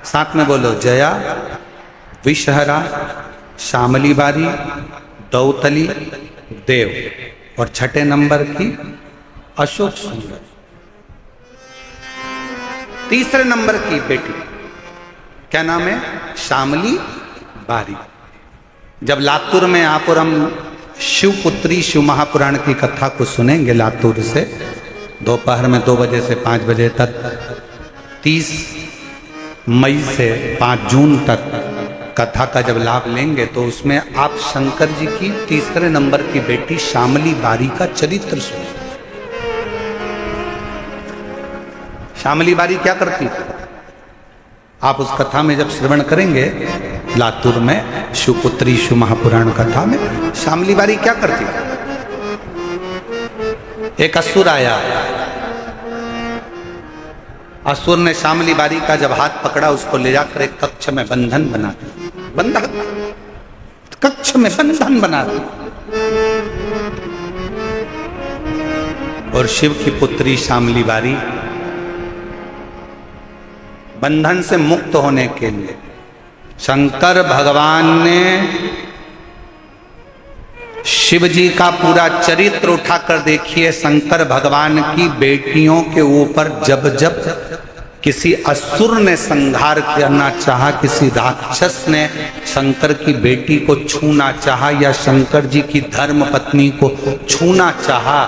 साथ में बोलो, जया, विषहरा, श्यामली बारी, दौतली, देव, और 6ठे नंबर की अशोक सुंदर। 3रे नंबर की बेटी क्या नाम है? श्यामली बारी। जब लातूर में आप और हम शिवपुत्री शिव महापुराण की कथा को सुनेंगे लातूर से, दोपहर में 2 बजे से 5 बजे तक, 30 मई से 5 जून तक कथा का जब लाभ लेंगे, तो उसमें आप शंकर जी की 3रे नंबर की बेटी श्यामली बारी का चरित्र सुनेंगे। श्यामली बारी क्या करती थी, आप उस कथा में जब श्रवण करेंगे लातूर में शिवपुत्री शिव महापुराण कथा में, श्यामली बारी क्या करती थी? एक असुर आया, असुर ने श्यामली बारी का जब हाथ पकड़ा, उसको ले जाकर एक कक्ष में बंधन बना दिया, बंधन, कक्ष में बंधन बना दिया, और शिव की पुत्री श्यामली बारी बंधन से मुक्त होने के लिए शंकर भगवान ने शिव जी का पूरा चरित्र उठाकर देखिए। शंकर भगवान की बेटियों के ऊपर जब जब किसी असुर ने संहार करना चाहा, किसी राक्षस ने शंकर की बेटी को छूना चाहा, या शंकर जी की धर्म पत्नी को छूना चाहा,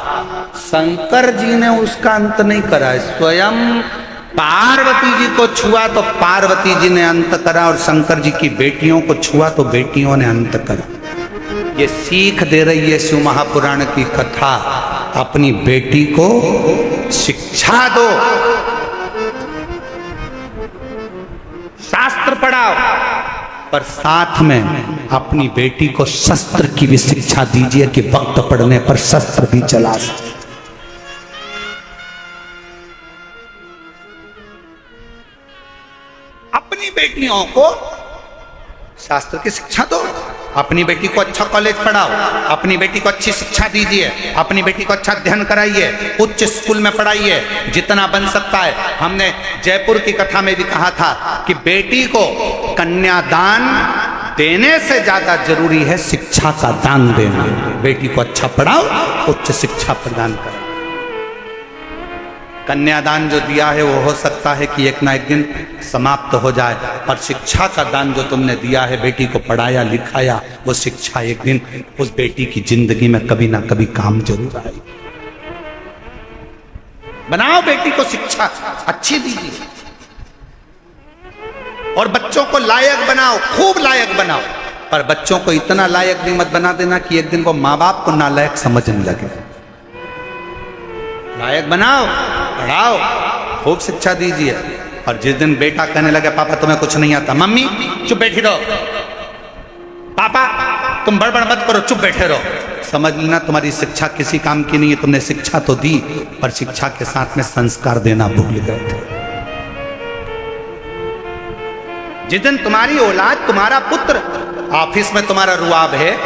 शंकर जी ने उसका अंत नहीं करा है, स्वयं पार्वती जी को छुआ तो पार्वती जी ने अंत करा, और शंकर जी की बेटियों को छुआ तो बेटियों ने अंत करा। ये सीख दे रही है शिव महापुराण की कथा। अपनी बेटी को शिक्षा दो, शास्त्र पढ़ाओ, पर साथ में अपनी बेटी को शस्त्र की भी शिक्षा दीजिए कि वक्त पड़ने पर शस्त्र भी चला सके। अपनी बेटियों को शास्त्र की शिक्षा दो, अपनी बेटी को अच्छा कॉलेज पढ़ाओ, अपनी बेटी को अच्छी शिक्षा दीजिए, अपनी बेटी को अच्छा अध्ययन कराइए, उच्च स्कूल में पढ़ाइए जितना बन सकता है। हमने जयपुर की कथा में भी कहा था कि बेटी को कन्यादान देने से ज्यादा जरूरी है शिक्षा का दान देना। बेटी को अच्छा पढ़ाओ, उच्च शिक्षा प्रदान करो। कन्यादान जो दिया है वो हो सकता है कि एक ना एक दिन समाप्त हो जाए, पर शिक्षा का दान जो तुमने दिया है, बेटी को पढ़ाया लिखाया, वो शिक्षा एक दिन उस बेटी की जिंदगी में कभी ना कभी काम जरूर आएगी। बनाओ बेटी को शिक्षा अच्छी दीजिए, और बच्चों को लायक बनाओ, खूब लायक बनाओ, पर बच्चों को इतना लायक भी मत बना देना कि एक दिन वो माँ बाप को नालायक समझने लगे। लायक बनाओ, पढ़ाओ, खूब शिक्षा दीजिए, और जिस दिन बेटा कहने लगे पापा तुम्हें कुछ नहीं आता, मम्मी चुप बैठी रहो, पापा तुम बड़बड़ मत करो, चुप बैठे रहो, समझ लेना तुम्हारी शिक्षा किसी काम की नहीं है। तुमने शिक्षा तो दी, पर शिक्षा के साथ में संस्कार देना भूल गए थे। जिस दिन तुम्हारी औलाद, तुम्हारा पुत्र ऑफिस में तुम्हारा रुआब है,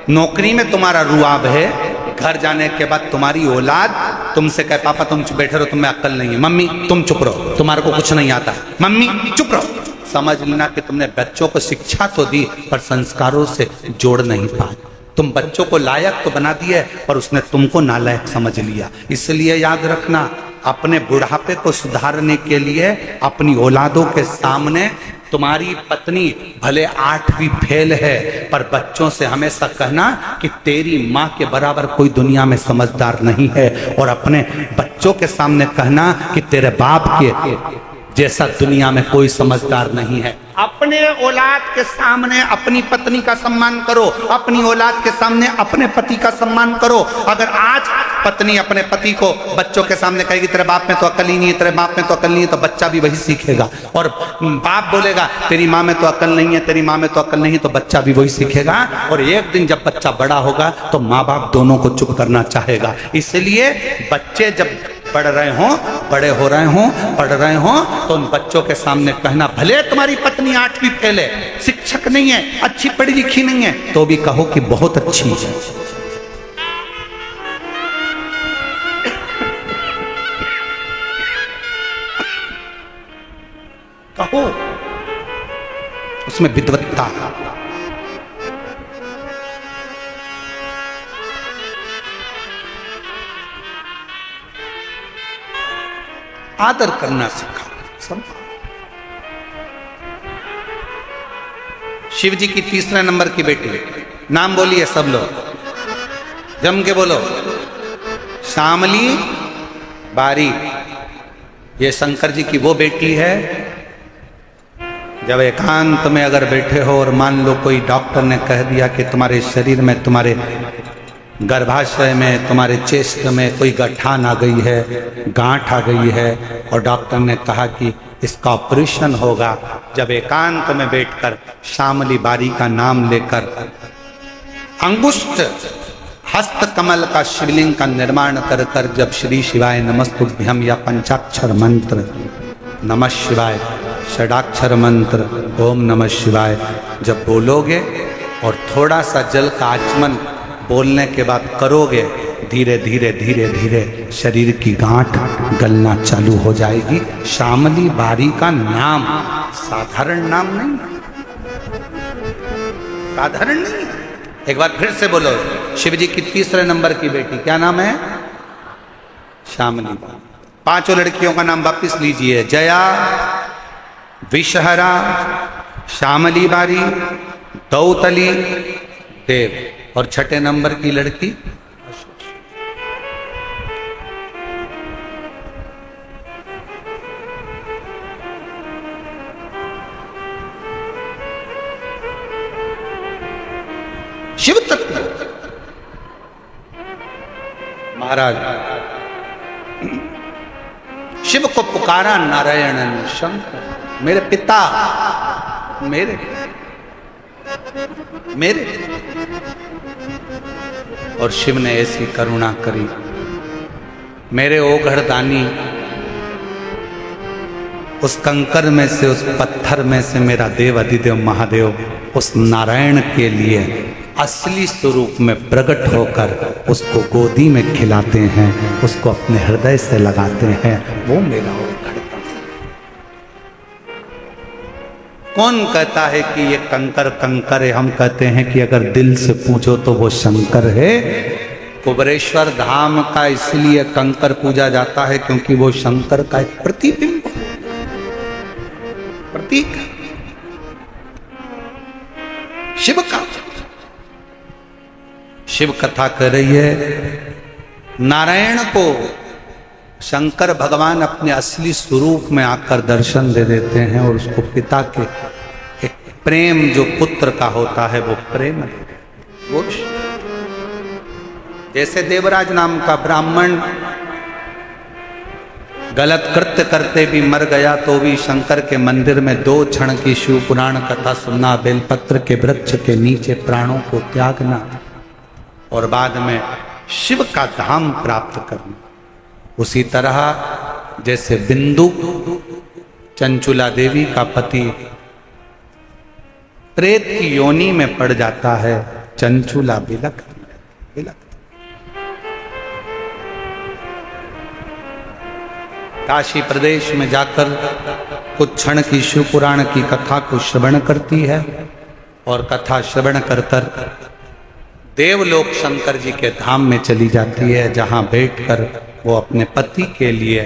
नौकरी में तुम्हारा रुआब है, घर जाने के बाद तुम्हारी औलाद तुमसे कहे पापा तुम चुप बैठे रहो, तुम्हें अक्ल नहीं है, मम्मी तुम चुप रहो, तुम्हारे को कुछ नहीं आता, मम्मी चुप रहो, समझ लेना कि तुमने बच्चों को शिक्षा तो दी पर संस्कारों से जोड़ नहीं पाए। तुम बच्चों को लायक तो बना दिए, पर उसने तुमको नालायक समझ लिया। इसलिए याद रखना, अपने बुढ़ापे को सुधारने के लिए अपनी औलादों के सामने तुम्हारी पत्नी भले 8वीं फेल है, पर बच्चों से हमेशा कहना कि तेरी माँ के बराबर कोई दुनिया में समझदार नहीं है, और अपने बच्चों के सामने कहना कि तेरे बाप के जैसा दुनिया में कोई समझदार नहीं है। अपने औलाद के सामने अपनी पत्नी का सम्मान करो, अपनी औलाद के सामने अपने पति का सम्मान करो। अगर आज पत्नी अपने पति को बच्चों के सामने कहेगी तेरे बाप में तो अकल ही नहीं है, तेरे बाप में तो अकल नहीं है, तो बच्चा भी वही सीखेगा। और बाप बोलेगा तेरी माँ में तो अकल नहीं है, तेरी माँ में तो अकल नहीं है, तो बच्चा भी वही सीखेगा। और एक दिन जब बच्चा बड़ा होगा तो माँ बाप दोनों को चुप करना चाहेगा। इसलिए बच्चे जब पढ़ रहे हों, बड़े हो रहे हों, पढ़ रहे हों, तो उन बच्चों के सामने कहना भले तुम्हारी पत्नी 8वीं फेल है, शिक्षक नहीं है, अच्छी पढ़ी लिखी नहीं है, तो भी कहो कि बहुत अच्छी है। कहो उसमें विद्वत्ता। आदर करना सिखाओ। शिव जी की 3 नंबर की बेटी, नाम बोलिए सब लोग, जम के बोलो, शामली बारी। ये शंकर जी की वो बेटी है, जब एकांत में अगर बैठे हो और मान लो कोई डॉक्टर ने कह दिया कि तुम्हारे शरीर में, तुम्हारे गर्भाशय में, तुम्हारे चेस्ट में कोई गठान आ गई है, गांठ आ गई है, और डॉक्टर ने कहा कि इसका ऑपरेशन होगा, जब एकांत में बैठकर शामली बारी का नाम लेकर अंगुष्ठ हस्त कमल का शिवलिंग का निर्माण कर कर जब श्री शिवाय नमस्तुभ्यम या पंचाक्षर मंत्र नमः शिवाय, षडाक्षर मंत्र ओम नमः शिवाय जब बोलोगे और थोड़ा सा जल का आचमन बोलने के बाद करोगे, धीरे धीरे धीरे धीरे शरीर की गांठ गलना चालू हो जाएगी। शामली बारी का नाम साधारण नाम नहीं, साधारण नहीं। एक बार फिर से बोलो, शिव जी की 3 नंबर की बेटी, क्या नाम है? शामली बारी। 5 लड़कियों का नाम वापिस लीजिए, जया, विषहरा, शामली बारी, दौतली, देव। और 6 नंबर की लड़की शिव तत्व। महाराज शिव को पुकारा नारायण शंकर, मेरे पिता, मेरे और शिव ने ऐसी करुणा करी, मेरे ओघड़दानी, उस कंकर में से, उस पत्थर में से मेरा देव अधिदेव महादेव उस नारायण के लिए असली स्वरूप में प्रकट होकर उसको गोदी में खिलाते हैं, उसको अपने हृदय से लगाते हैं। वो मेरा ओघड़दानी। कौन कहता है कि ये कंकर कंकर है? हम कहते हैं कि अगर दिल से पूछो तो वो शंकर है। कुबरेश्वर धाम का इसलिए कंकर पूजा जाता है क्योंकि वो शंकर का एक प्रतिबिंब, प्रतीक शिव का। शिव कथा कर रही है, नारायण को शंकर भगवान अपने असली स्वरूप में आकर दर्शन दे देते हैं और उसको पिता के एक प्रेम जो पुत्र का होता है वो प्रेम दे देते। वो जैसे देवराज नाम का ब्राह्मण गलत कृत्य करते भी मर गया तो भी शंकर के मंदिर में 2 क्षण की शिव पुराण कथा सुनना, बेलपत्र के वृक्ष के नीचे प्राणों को त्यागना और बाद में शिव का धाम प्राप्त करना। उसी तरह जैसे बिंदु चंचुला देवी का पति प्रेत की योनि में पड़ जाता है, चंचुला बिलक काशी प्रदेश में जाकर कुछ क्षण की शिव पुराण की कथा को श्रवण करती है और कथा श्रवण कर देवलोक शंकर जी के धाम में चली जाती है, जहां बैठकर वो अपने पति के लिए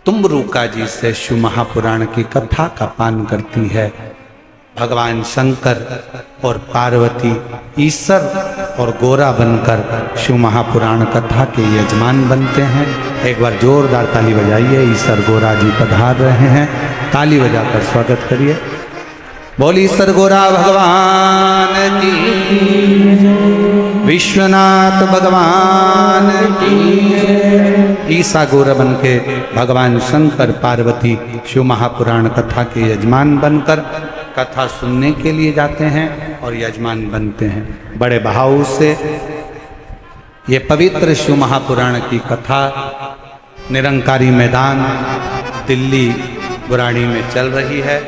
तुम्बरुका जी से शिव महापुराण की कथा का पान करती है। भगवान शंकर और पार्वती ईसर और गोरा बनकर शिव महापुराण कथा के यजमान बनते हैं। एक बार जोरदार ताली बजाइए, ईसर गोरा जी पधार रहे हैं, ताली बजाकर स्वागत करिए। बोली ईसर गोरा भगवान की, विश्वनाथ भगवान की। ईसा गोरा बन के भगवान शंकर पार्वती शिव महापुराण कथा के यजमान बनकर कथा सुनने के लिए जाते हैं और यजमान बनते हैं। बड़े भाव से ये पवित्र शिव महापुराण की कथा निरंकारी मैदान दिल्ली बुराड़ी में चल रही है।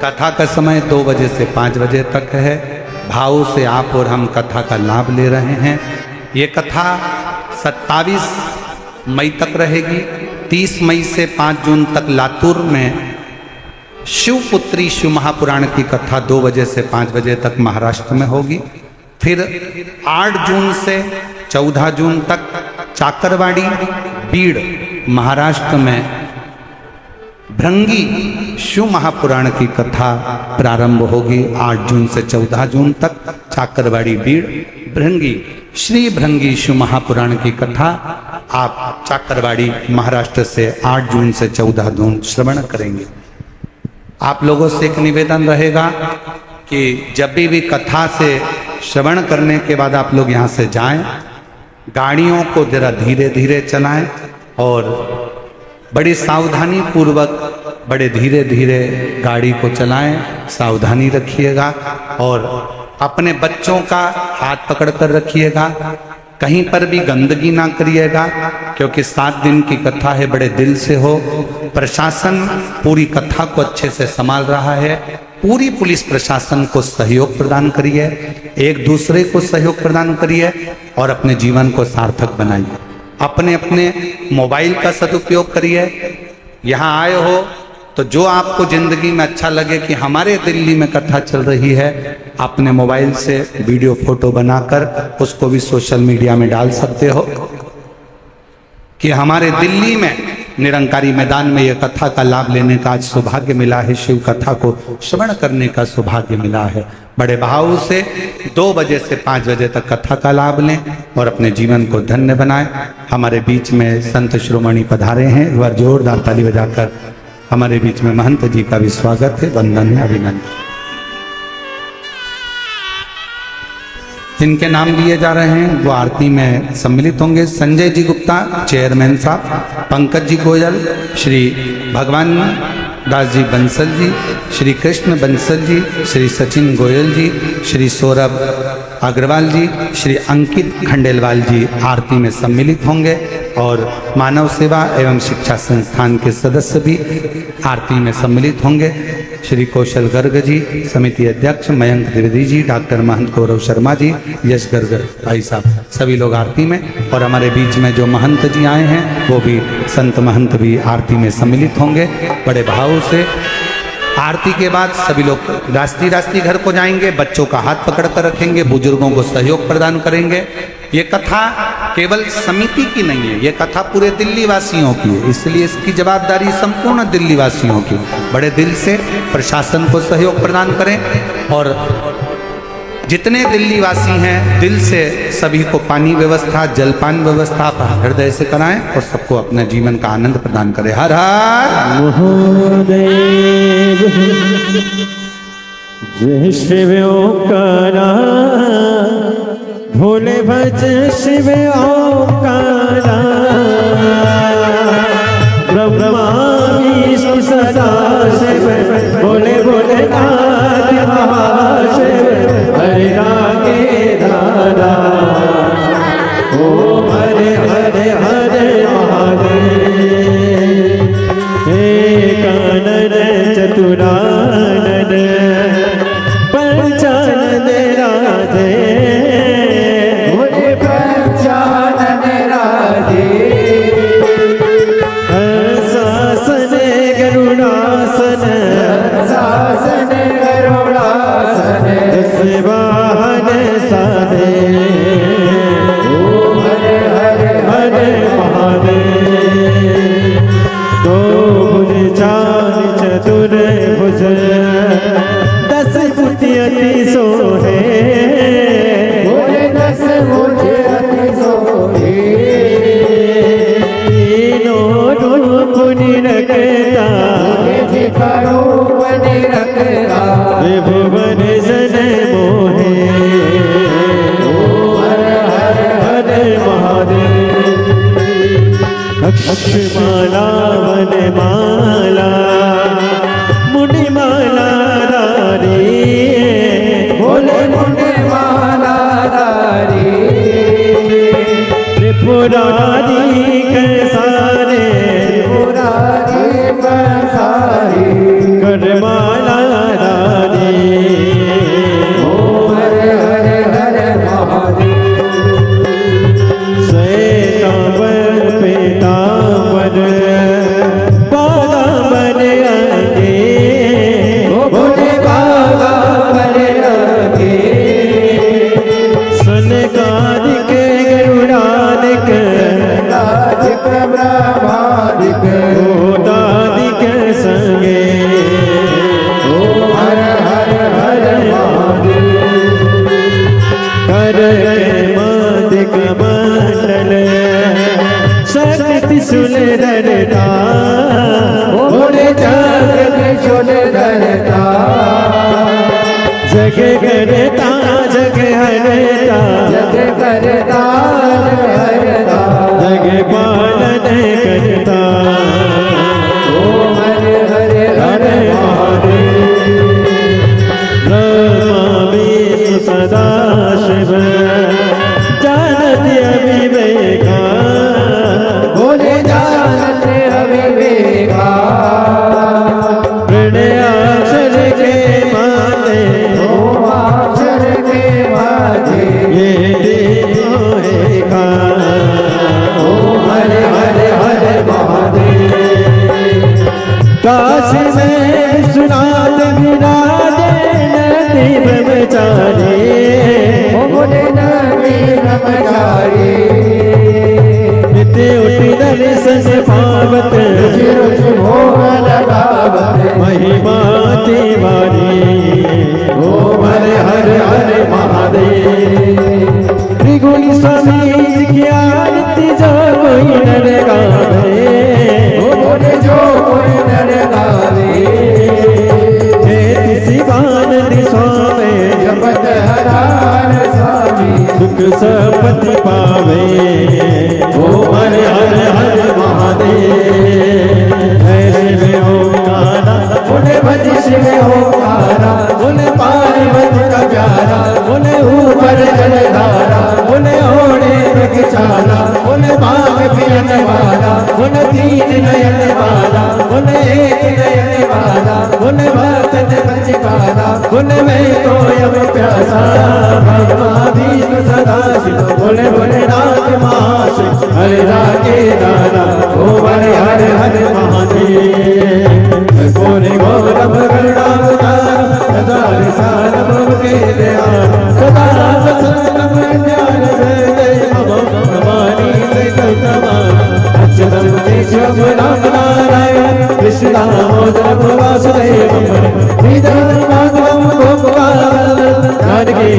कथा का समय 2 बजे से 5 बजे तक है। भाव से आप और हम कथा का लाभ ले रहे हैं। ये कथा 27 मई तक रहेगी। 30 मई से 5 जून तक लातूर में शिवपुत्री शिव महापुराण की कथा 2 बजे से 5 बजे तक महाराष्ट्र में होगी। फिर 8 जून से 14 जून तक चाकरवाड़ी बीड़ महाराष्ट्र में भृंगी शिव महापुराण की कथा प्रारंभ होगी। 8 जून से 14 जून तक चाकरवाड़ी बीड़ भृंगी श्री भृंगी शिव महापुराण की कथा आप चाकरवाड़ी महाराष्ट्र से 8 जून से 14 जून श्रवण करेंगे। आप लोगों से एक निवेदन रहेगा कि जब भी कथा से श्रवण करने के बाद आप लोग यहाँ से जाएं, गाड़ियों को जरा धीरे धीरे चलाएं और बड़ी सावधानी पूर्वक बड़े धीरे धीरे गाड़ी को चलाएं। सावधानी रखिएगा और अपने बच्चों का हाथ पकड़ कर रखिएगा। कहीं पर भी गंदगी ना करिएगा क्योंकि 7 दिन की कथा है, बड़े दिल से हो। प्रशासन पूरी कथा को अच्छे से संभाल रहा है। पूरी पुलिस प्रशासन को सहयोग प्रदान करिए, एक दूसरे को सहयोग प्रदान करिए और अपने जीवन को सार्थक बनाइए। अपने अपने मोबाइल का सदुपयोग करिए। यहाँ आए हो तो जो आपको जिंदगी में अच्छा लगे कि हमारे दिल्ली में कथा चल रही है, अपने मोबाइल से वीडियो फोटो बनाकर उसको भी सोशल मीडिया में डाल सकते हो कि हमारे दिल्ली में निरंकारी मैदान में यह कथा का लाभ लेने का आज सौभाग्य मिला है, शिव कथा को श्रवण करने का सौभाग्य मिला है। बड़े भाव से 2 बजे से 5 बजे तक कथा का लाभ लें और अपने जीवन को धन्य बनाएं। हमारे बीच में संत शिरोमणि पधारे हैं, एक बार जोरदार ताली बजाकर हमारे बीच में महंत जी का भी स्वागत है, वंदन है, अभिनंदन। जिनके नाम लिए जा रहे हैं वो आरती में सम्मिलित होंगे। संजय जी गुप्ता चेयरमैन साहब, पंकज जी गोयल, श्री भगवान दास जी बंसल जी, श्री कृष्ण बंसल जी, श्री सचिन गोयल जी, श्री सौरभ अग्रवाल जी, श्री अंकित खंडेलवाल जी आरती में सम्मिलित होंगे और मानव सेवा एवं शिक्षा संस्थान के सदस्य भी आरती में सम्मिलित होंगे। श्री कौशल गर्ग जी, समिति अध्यक्ष मयंक द्विवेदी जी, डॉक्टर महंत गौरव शर्मा जी, यश गर्ग भाई साहब, सभी लोग आरती में। और हमारे बीच में जो महंत जी आए हैं वो भी संत महंत भी आरती में सम्मिलित होंगे। बड़े भाव से आरती के बाद सभी लोग रास्ती घर को जाएंगे, बच्चों का हाथ पकड़ कर रखेंगे, बुजुर्गों को सहयोग प्रदान करेंगे। ये कथा केवल समिति की नहीं है, ये कथा पूरे दिल्ली वासियों की है, इसलिए इसकी जवाबदारी संपूर्ण दिल्ली वासियों की। बड़े दिल से प्रशासन को सहयोग प्रदान करें और जितने दिल्ली वासी हैं दिल से सभी को पानी व्यवस्था, जलपान व्यवस्था हृदय से कराएं और सबको अपने जीवन का आनंद प्रदान करें। हर हर महादेव जय शिव ओंकारा, भोले भज शिव ओंकारा, ब्रह्मा विष्णु सदा शिव, भोले भोले नाथ महाशिव, हरे रागे दादा, ओम हरे हरे हरे महादेव। हे कानन चतुरानन पंचानन राधे, भोले पंचानन राधे, शासन गरुड़ासन, शासन गरुड़ासन, दस वाहन साधे, ओम हरे हरे हरे महादेव। दो भुज चार चतुर भुज, दस फुट अति सोहे, भोले दस फुट अति सोहे, तीनों रूप निरखता, रूप निरखता, त्रिभुवन जन मोहे, ओम हरे हरे हरे महादेव। अक्षमाला वनमाला मुनिमाला धारी, भोले मुनिमाला धारी, त्रिपुरारी सारे, त्रिपुरारी सारी, करमाला धारी, ओम हरे हरे हरे महादेव। श्वेतांबर पीतांबर बागांबर आगे, भोले बागांबर आगे, सनकादिक गरुड़ादिक, सनकादिक ब्रह्मादिक, गोदादिक संगे, ओम हरे हरे हरे महादेव। कर मादिक मंडल शक्ति सुंदरता, भोले जगत सुंदरता, जग करता जग हरता, जग करता जग हरता, जग पालन करता, ओम हरे हरे हरे महादेव। ब्रह्मा विष्णु सदा शिव, जानत अविवेका, भोले जानत अविवेका, प्रणयाक्षर के माते, ओम अक्षर के माते, ये तीनों एका, ओम हरे हरे हरे महादेव। काशी में सुनात विराजे नदी ब्रह्मचारी, भोले नदी ब्रह्मचारी, नित्य उठी दर्शन पावत, रुचि भोग लगावत, महिमा तिवारी, ओम हरे हरे हरे महादेव। त्रिगुण स्वामी की आरती जो कोई नर गावे, भोले जो कोई नर गावे, सपति पावे। ओम हर हर हर महादेव। शिव ओंकारा बोले भज शिव ओंकारा, बोले पार्वती का प्यारा, बोले ऊपर जलधारा, बोले ओढ़े रखचाला, बोले बाग पियन वाला, बोले तीन नयन वाला, बोले एक नयन वाला, बोले भक्त बचकाला, बोले मैं तो अब प्यासा भगवा भी तो सदा शिव। बोले बोले नाथ महाशिव हरे रागे दादा। ओ हरे हरे हरे महादेव। बोले गौरव गरुड़ावतार सदा सारव के दयाल, सदा सत्संग ज्ञान हृदय भवानी कल्पमान। अच्युतम केशव राम नारायण कृष्ण दामोदर वासुदेव श्रीधर भागवत गोपाल जानकी।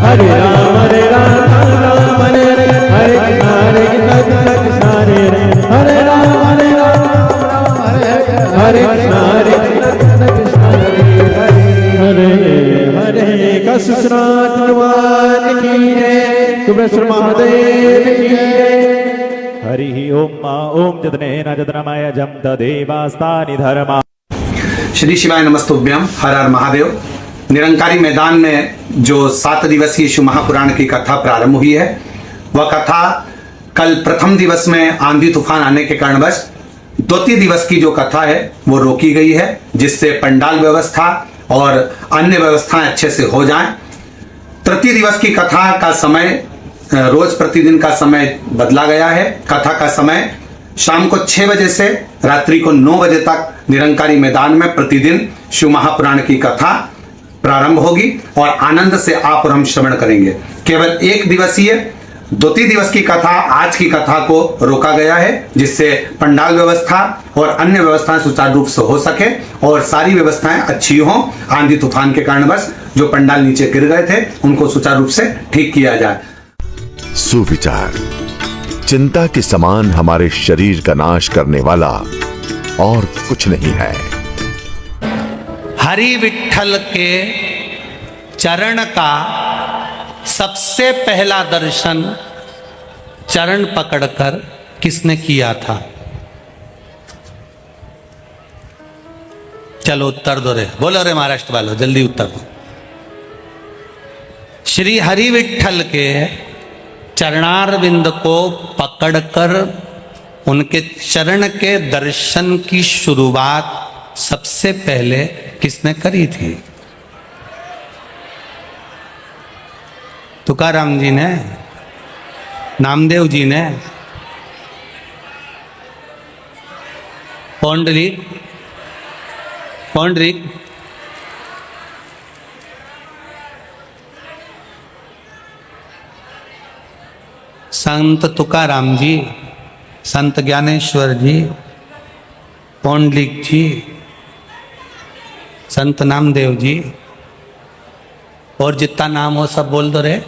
हरे राम राम हरे हरे हरे कृष्ण कृष्ण हरे हरे राम हरे हरे कृष्ण कृष्ण हरे हरे। कसुनाथ भगवान की जय, सुब्रह्मण्य महादेव की जय। हरि ओम ओम जतनेन जतनमय जम तदेवास्तानि धर्मा। श्री शिवाय नमस्तुभ्यम। हर हर महादेव। निरंकारी मैदान में जो 7 दिवसीय शिव महापुराण की कथा प्रारंभ हुई है, वह कथा कल प्रथम दिवस में आंधी तूफान आने के कारणवश द्वितीय दिवस की जो कथा है वो रोकी गई है, जिससे पंडाल व्यवस्था और अन्य व्यवस्थाएं अच्छे से हो जाएं। तृतीय दिवस की कथा का समय रोज प्रतिदिन का समय बदला गया है। कथा का समय शाम को 6 बजे से रात्रि को 9 बजे तक निरंकारी मैदान में प्रतिदिन शिव महापुराण की कथा प्रारंभ होगी और आनंद से आप और हम श्रवण करेंगे। केवल 1 दिवसीय द्वितीय दिवस की कथा, आज की कथा को रोका गया है, जिससे पंडाल व्यवस्था और अन्य व्यवस्थाएं सुचारू रूप से हो सके और सारी व्यवस्थाएं अच्छी हों। आंधी तूफान के कारणवश जो पंडाल नीचे गिर गए थे उनको सुचारू रूप से ठीक किया जाए। सुविचार चिंता के समान हमारे शरीर का नाश करने वाला और कुछ नहीं है। हरि विठ्ठल के चरण का सबसे पहला दर्शन चरण पकड़कर किसने किया था? चलो उत्तर दो रे, बोलो रे महाराष्ट्र वालों, जल्दी उत्तर दो। श्री हरि विठ्ठल के चरणारविंद को पकड़कर उनके चरण के दर्शन की शुरुआत सबसे पहले किसने करी थी? तुकाराम जी ने, नामदेव जी ने, पौंडरिक संत तुकाराम जी, संत ज्ञानेश्वर जी, पौंडलिक जी, संत नामदेव जी, और जितना नाम हो सब बोल दो रे।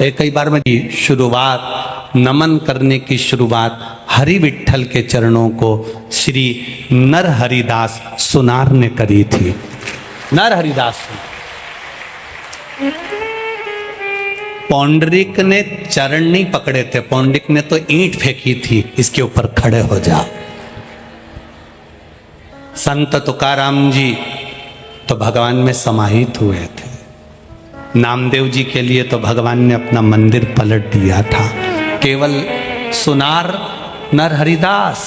एक ही बार में शुरुआत, नमन करने की शुरुआत हरि विठ्ठल के चरणों को श्री नर हरिदास सुनार ने करी थी। नर हरिदास पौंडरिक ने चरण नहीं पकड़े थे, पौंडरिक ने तो ईंट फेंकी थी, इसके ऊपर खड़े हो जा। संत तुकाराम जी तो भगवान में समाहित हुए थे। नामदेव जी के लिए तो भगवान ने अपना मंदिर पलट दिया था। केवल सुनार नर हरिदास,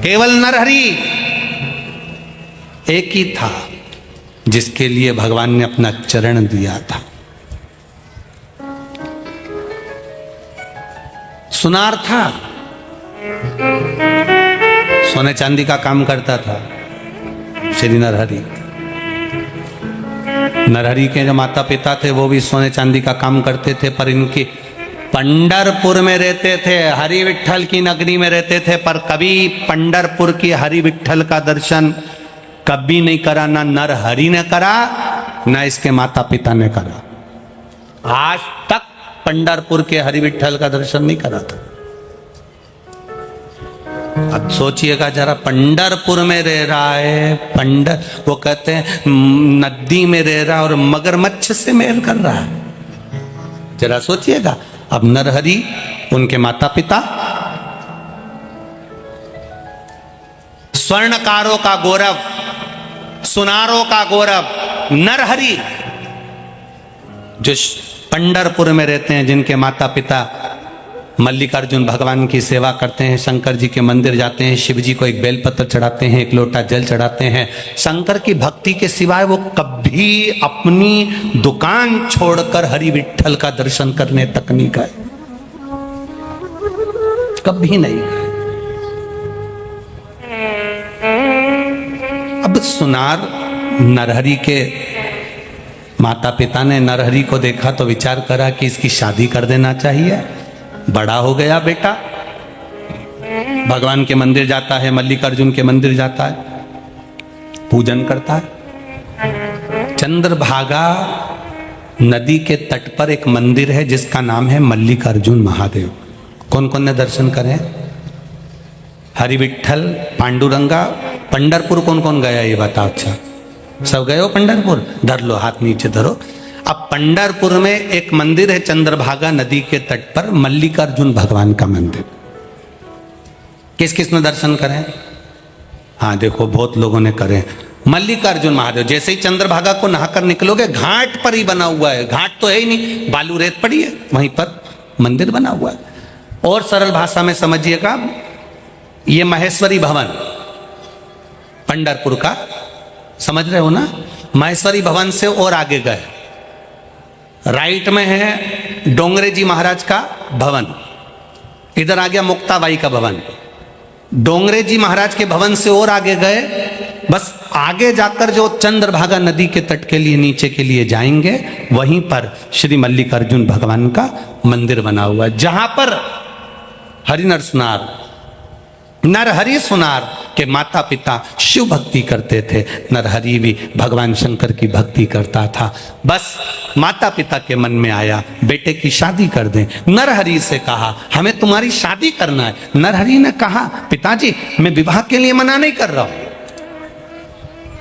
केवल नरहरि एक ही था जिसके लिए भगवान ने अपना चरण दिया था। सुनार था, सोने चांदी का काम करता था श्री नरहरि। नरहरि के जो माता पिता थे वो भी सोने चांदी का काम करते थे, पर इनकी पंढरपुर में रहते थे, हरि विठ्ठल की नगरी में रहते थे, पर कभी पंढरपुर की हरि विठ्ठल का दर्शन कभी नहीं करा। ना नरहरि ने करा, ना इसके माता पिता ने करा। आज तक पंढरपुर के हरि विठ्ठल का दर्शन नहीं करा था। अब सोचिएगा जरा, पंढरपुर में रह रहा है, वो कहते हैं नदी में रह रहा है और मगरमच्छ से मेल कर रहा है। जरा सोचिएगा। अब नरहरि, उनके माता पिता स्वर्णकारों का गौरव, सुनारों का गौरव नरहरि, जो पंढरपुर में रहते हैं, जिनके माता पिता मल्लिकार्जुन भगवान की सेवा करते हैं, शंकर जी के मंदिर जाते हैं, शिव जी को एक बेलपत्र चढ़ाते हैं, एक लोटा जल चढ़ाते हैं। शंकर की भक्ति के सिवाय वो कभी अपनी दुकान छोड़कर हरि विठ्ठल का दर्शन करने तक नहीं गए, कभी नहीं गए। अब सुनार नरहरि के माता पिता ने नरहरि को देखा तो विचार करा कि इसकी शादी कर देना चाहिए, बड़ा हो गया बेटा, भगवान के मंदिर जाता है, मल्लिकार्जुन के मंदिर जाता है, पूजन करता है। चंद्रभागा नदी के तट पर एक मंदिर है जिसका नाम है मल्लिकार्जुन महादेव। कौन कौन ने दर्शन करे? हरि विठ्ठल, पांडुरंगा। पंढरपुर कौन कौन गया ये बताओ? अच्छा, सब गए हो पंढरपुर? धर लो, हाथ नीचे धरो। अब पंढरपुर में एक मंदिर है चंद्रभागा नदी के तट पर, मल्लिकार्जुन भगवान का मंदिर। किस किस ने दर्शन करें? हाँ देखो, बहुत लोगों ने करे। मल्लिकार्जुन महादेव जैसे ही चंद्रभागा को नहाकर निकलोगे, घाट पर ही बना हुआ है, घाट तो है ही नहीं, बालू रेत पड़ी है, वहीं पर मंदिर बना हुआ है। और सरल भाषा में समझिएगा, ये महेश्वरी भवन पंढरपुर का, समझ रहे हो ना? महेश्वरी भवन से और आगे गए, राइट में है डोंगरे जी महाराज का भवन, इधर आ गया मुक्ताबाई का भवन। डोंगरे जी महाराज के भवन से और आगे गए, बस आगे जाकर जो चंद्रभागा नदी के तट के लिए नीचे के लिए जाएंगे, वहीं पर श्री मल्लिकार्जुन भगवान का मंदिर बना हुआ है, जहां पर हरिनर सुनार, नरहरि सुनार के माता पिता शिव भक्ति करते थे। नरहरि भी भगवान शंकर की भक्ति करता था। बस माता पिता के मन में आया बेटे की शादी कर दें। नरहरि से कहा हमें तुम्हारी शादी करना है। नरहरि ने कहा पिताजी मैं विवाह के लिए मना नहीं कर रहा हूं,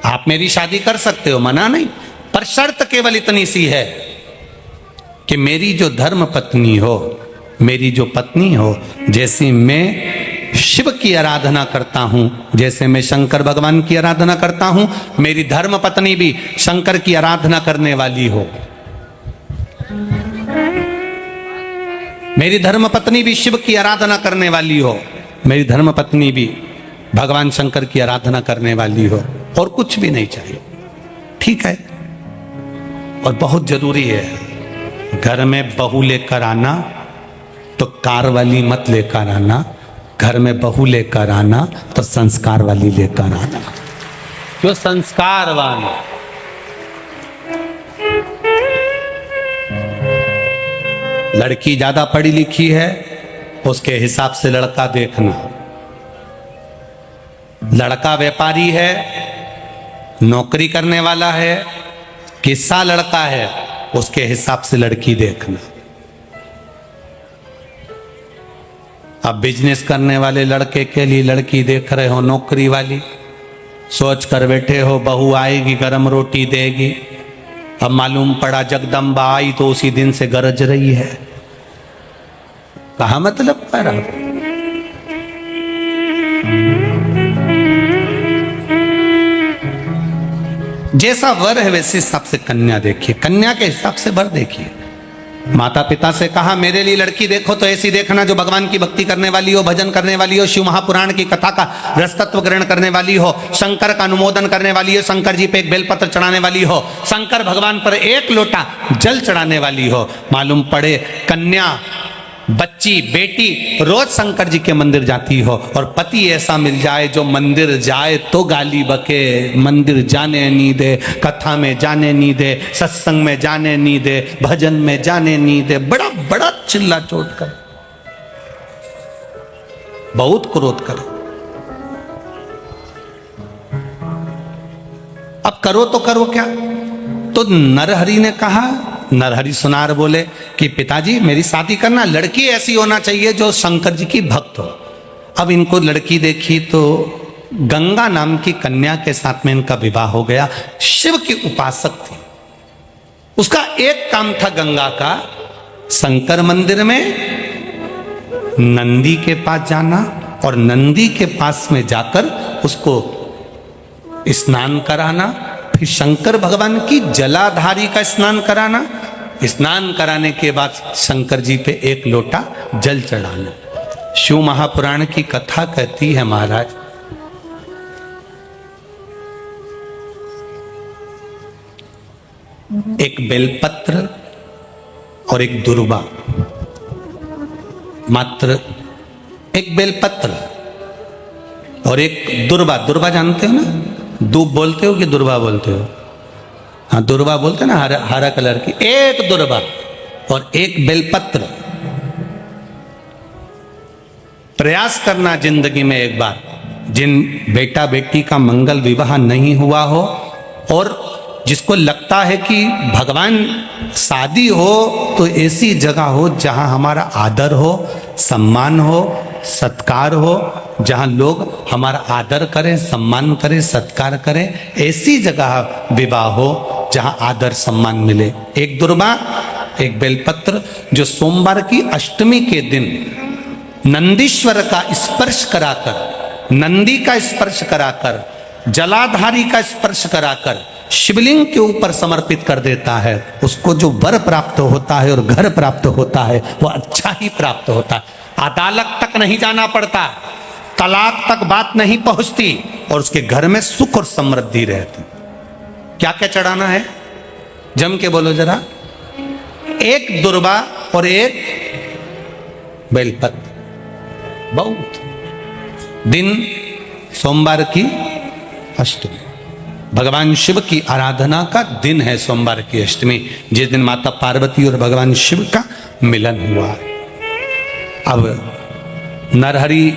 आप मेरी शादी कर सकते हो, मना नहीं, पर शर्त केवल इतनी सी है कि मेरी जो धर्म पत्नी हो, मेरी जो पत्नी हो, जैसे मैं शिव की आराधना करता हूं, जैसे मैं शंकर भगवान की आराधना करता हूं, मेरी धर्म पत्नी भी शंकर की आराधना करने वाली हो, मेरी धर्म पत्नी भी शिव की आराधना करने वाली हो, मेरी धर्म पत्नी भी भगवान शंकर की आराधना करने वाली हो, और कुछ भी नहीं चाहिए। ठीक है। और बहुत जरूरी है, घर में बहू लेकर आना तो कार वाली मत लेकर आना, घर में बहू लेकर आना तो संस्कार वाली लेकर आना, जो संस्कारवान। लड़की ज्यादा पढ़ी लिखी है, उसके हिसाब से लड़का देखना। लड़का व्यापारी है, नौकरी करने वाला है, किस्सा लड़का है, उसके हिसाब से लड़की देखना। अब बिजनेस करने वाले लड़के के लिए लड़की देख रहे हो नौकरी वाली, सोच कर बैठे हो बहू आएगी गरम रोटी देगी, अब मालूम पड़ा जगदम्बा आई तो उसी दिन से गरज रही है। कहा मतलब पैरा। जैसा वर है वैसे हिसाब से कन्या देखिए, कन्या के हिसाब से वर देखिए। माता पिता से कहा मेरे लिए लड़की देखो तो ऐसी देखना जो भगवान की भक्ति करने वाली हो, भजन करने वाली हो, शिव महापुराण की कथा का रसतत्व ग्रहण करने वाली हो, शंकर का अनुमोदन करने वाली हो, शंकर जी पे एक बेलपत्र चढ़ाने वाली हो, शंकर भगवान पर एक लोटा जल चढ़ाने वाली हो। मालूम पड़े कन्या, बच्ची, बेटी रोज शंकर जी के मंदिर जाती हो, और पति ऐसा मिल जाए जो मंदिर जाए तो गाली बके, मंदिर जाने नहीं दे, कथा में जाने नहीं दे, सत्संग में जाने नहीं दे, भजन में जाने नहीं दे, बड़ा बड़ा चिल्ला चोट कर, बहुत क्रोध करे। अब करो तो करो क्या? तो नरहरि ने कहा, नरहरि सुनार बोले कि पिताजी मेरी शादी करना, लड़की ऐसी होना चाहिए जो शंकर जी की भक्त हो। अब इनको लड़की देखी तो गंगा नाम की कन्या के साथ में इनका विवाह हो गया। शिव की उपासक थी, उसका एक काम था गंगा का, शंकर मंदिर में नंदी के पास जाना और नंदी के पास में जाकर उसको स्नान कराना, फिर शंकर भगवान की जलाधारी का स्नान कराना, स्नान कराने के बाद शंकर जी पे एक लोटा जल चढ़ाना। शिव महापुराण की कथा कहती है महाराज, एक बेलपत्र और एक दुर्वा, मात्र एक बेलपत्र और एक दुर्वा। दुर्वा जानते हो ना, दूब बोलते हो कि दुर्वा बोलते हो? हाँ, दुर्वा बोलते ना, हरा हरा कलर की। एक दुर्वा और एक बेलपत्र। प्रयास करना जिंदगी में एक बार, जिन बेटा बेटी का मंगल विवाह नहीं हुआ हो और जिसको लगता है कि भगवान शादी हो तो ऐसी जगह हो जहां हमारा आदर हो, सम्मान हो, सत्कार हो, जहां लोग हमारा आदर करें, सम्मान करें, सत्कार करें, ऐसी जगह विवाह हो जहां आदर सम्मान मिले। एक दुर्वा, एक बेलपत्र, जो सोमवार की अष्टमी के दिन नंदीश्वर का स्पर्श कराकर, नंदी का स्पर्श कराकर, जलाधारी का स्पर्श कराकर शिवलिंग के ऊपर समर्पित कर देता है, उसको जो वर प्राप्त होता है और घर प्राप्त होता है वो अच्छा ही प्राप्त होता है। अदालत तक नहीं जाना पड़ता, तलाक तक बात नहीं पहुंचती और उसके घर में सुख और समृद्धि रहती। क्या क्या चढ़ाना है, जम के बोलो जरा। एक दुर्वा और एक बेलपत्र। बहुत दिन सोमवार की अष्टमी, भगवान शिव की आराधना का दिन है सोमवार की अष्टमी, जिस दिन माता पार्वती और भगवान शिव का मिलन हुआ। अब नरहरि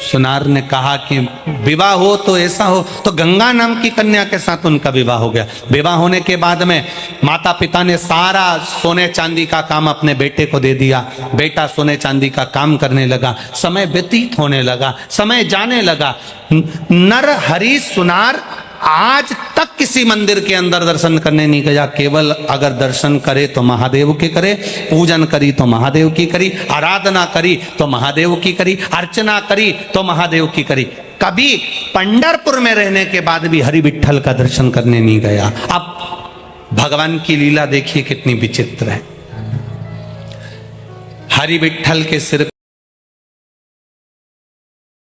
सुनार ने कहा कि विवाह हो तो ऐसा हो, तो गंगा नाम की कन्या के साथ उनका विवाह हो गया। विवाह होने के बाद में माता पिता ने सारा सोने चांदी का काम अपने बेटे को दे दिया। बेटा सोने चांदी का काम करने लगा, समय व्यतीत होने लगा, समय जाने लगा। नरहरि सुनार आज तक किसी मंदिर के अंदर दर्शन करने नहीं गया। केवल अगर दर्शन करे तो महादेव के करे, पूजन करी तो महादेव की करी, आराधना करी तो महादेव की करी, अर्चना करी तो महादेव की करी। कभी पंढरपुर में रहने के बाद भी हरि विठ्ठल का दर्शन करने नहीं गया। अब भगवान की लीला देखिए कितनी विचित्र है। हरि विठ्ठल के सिर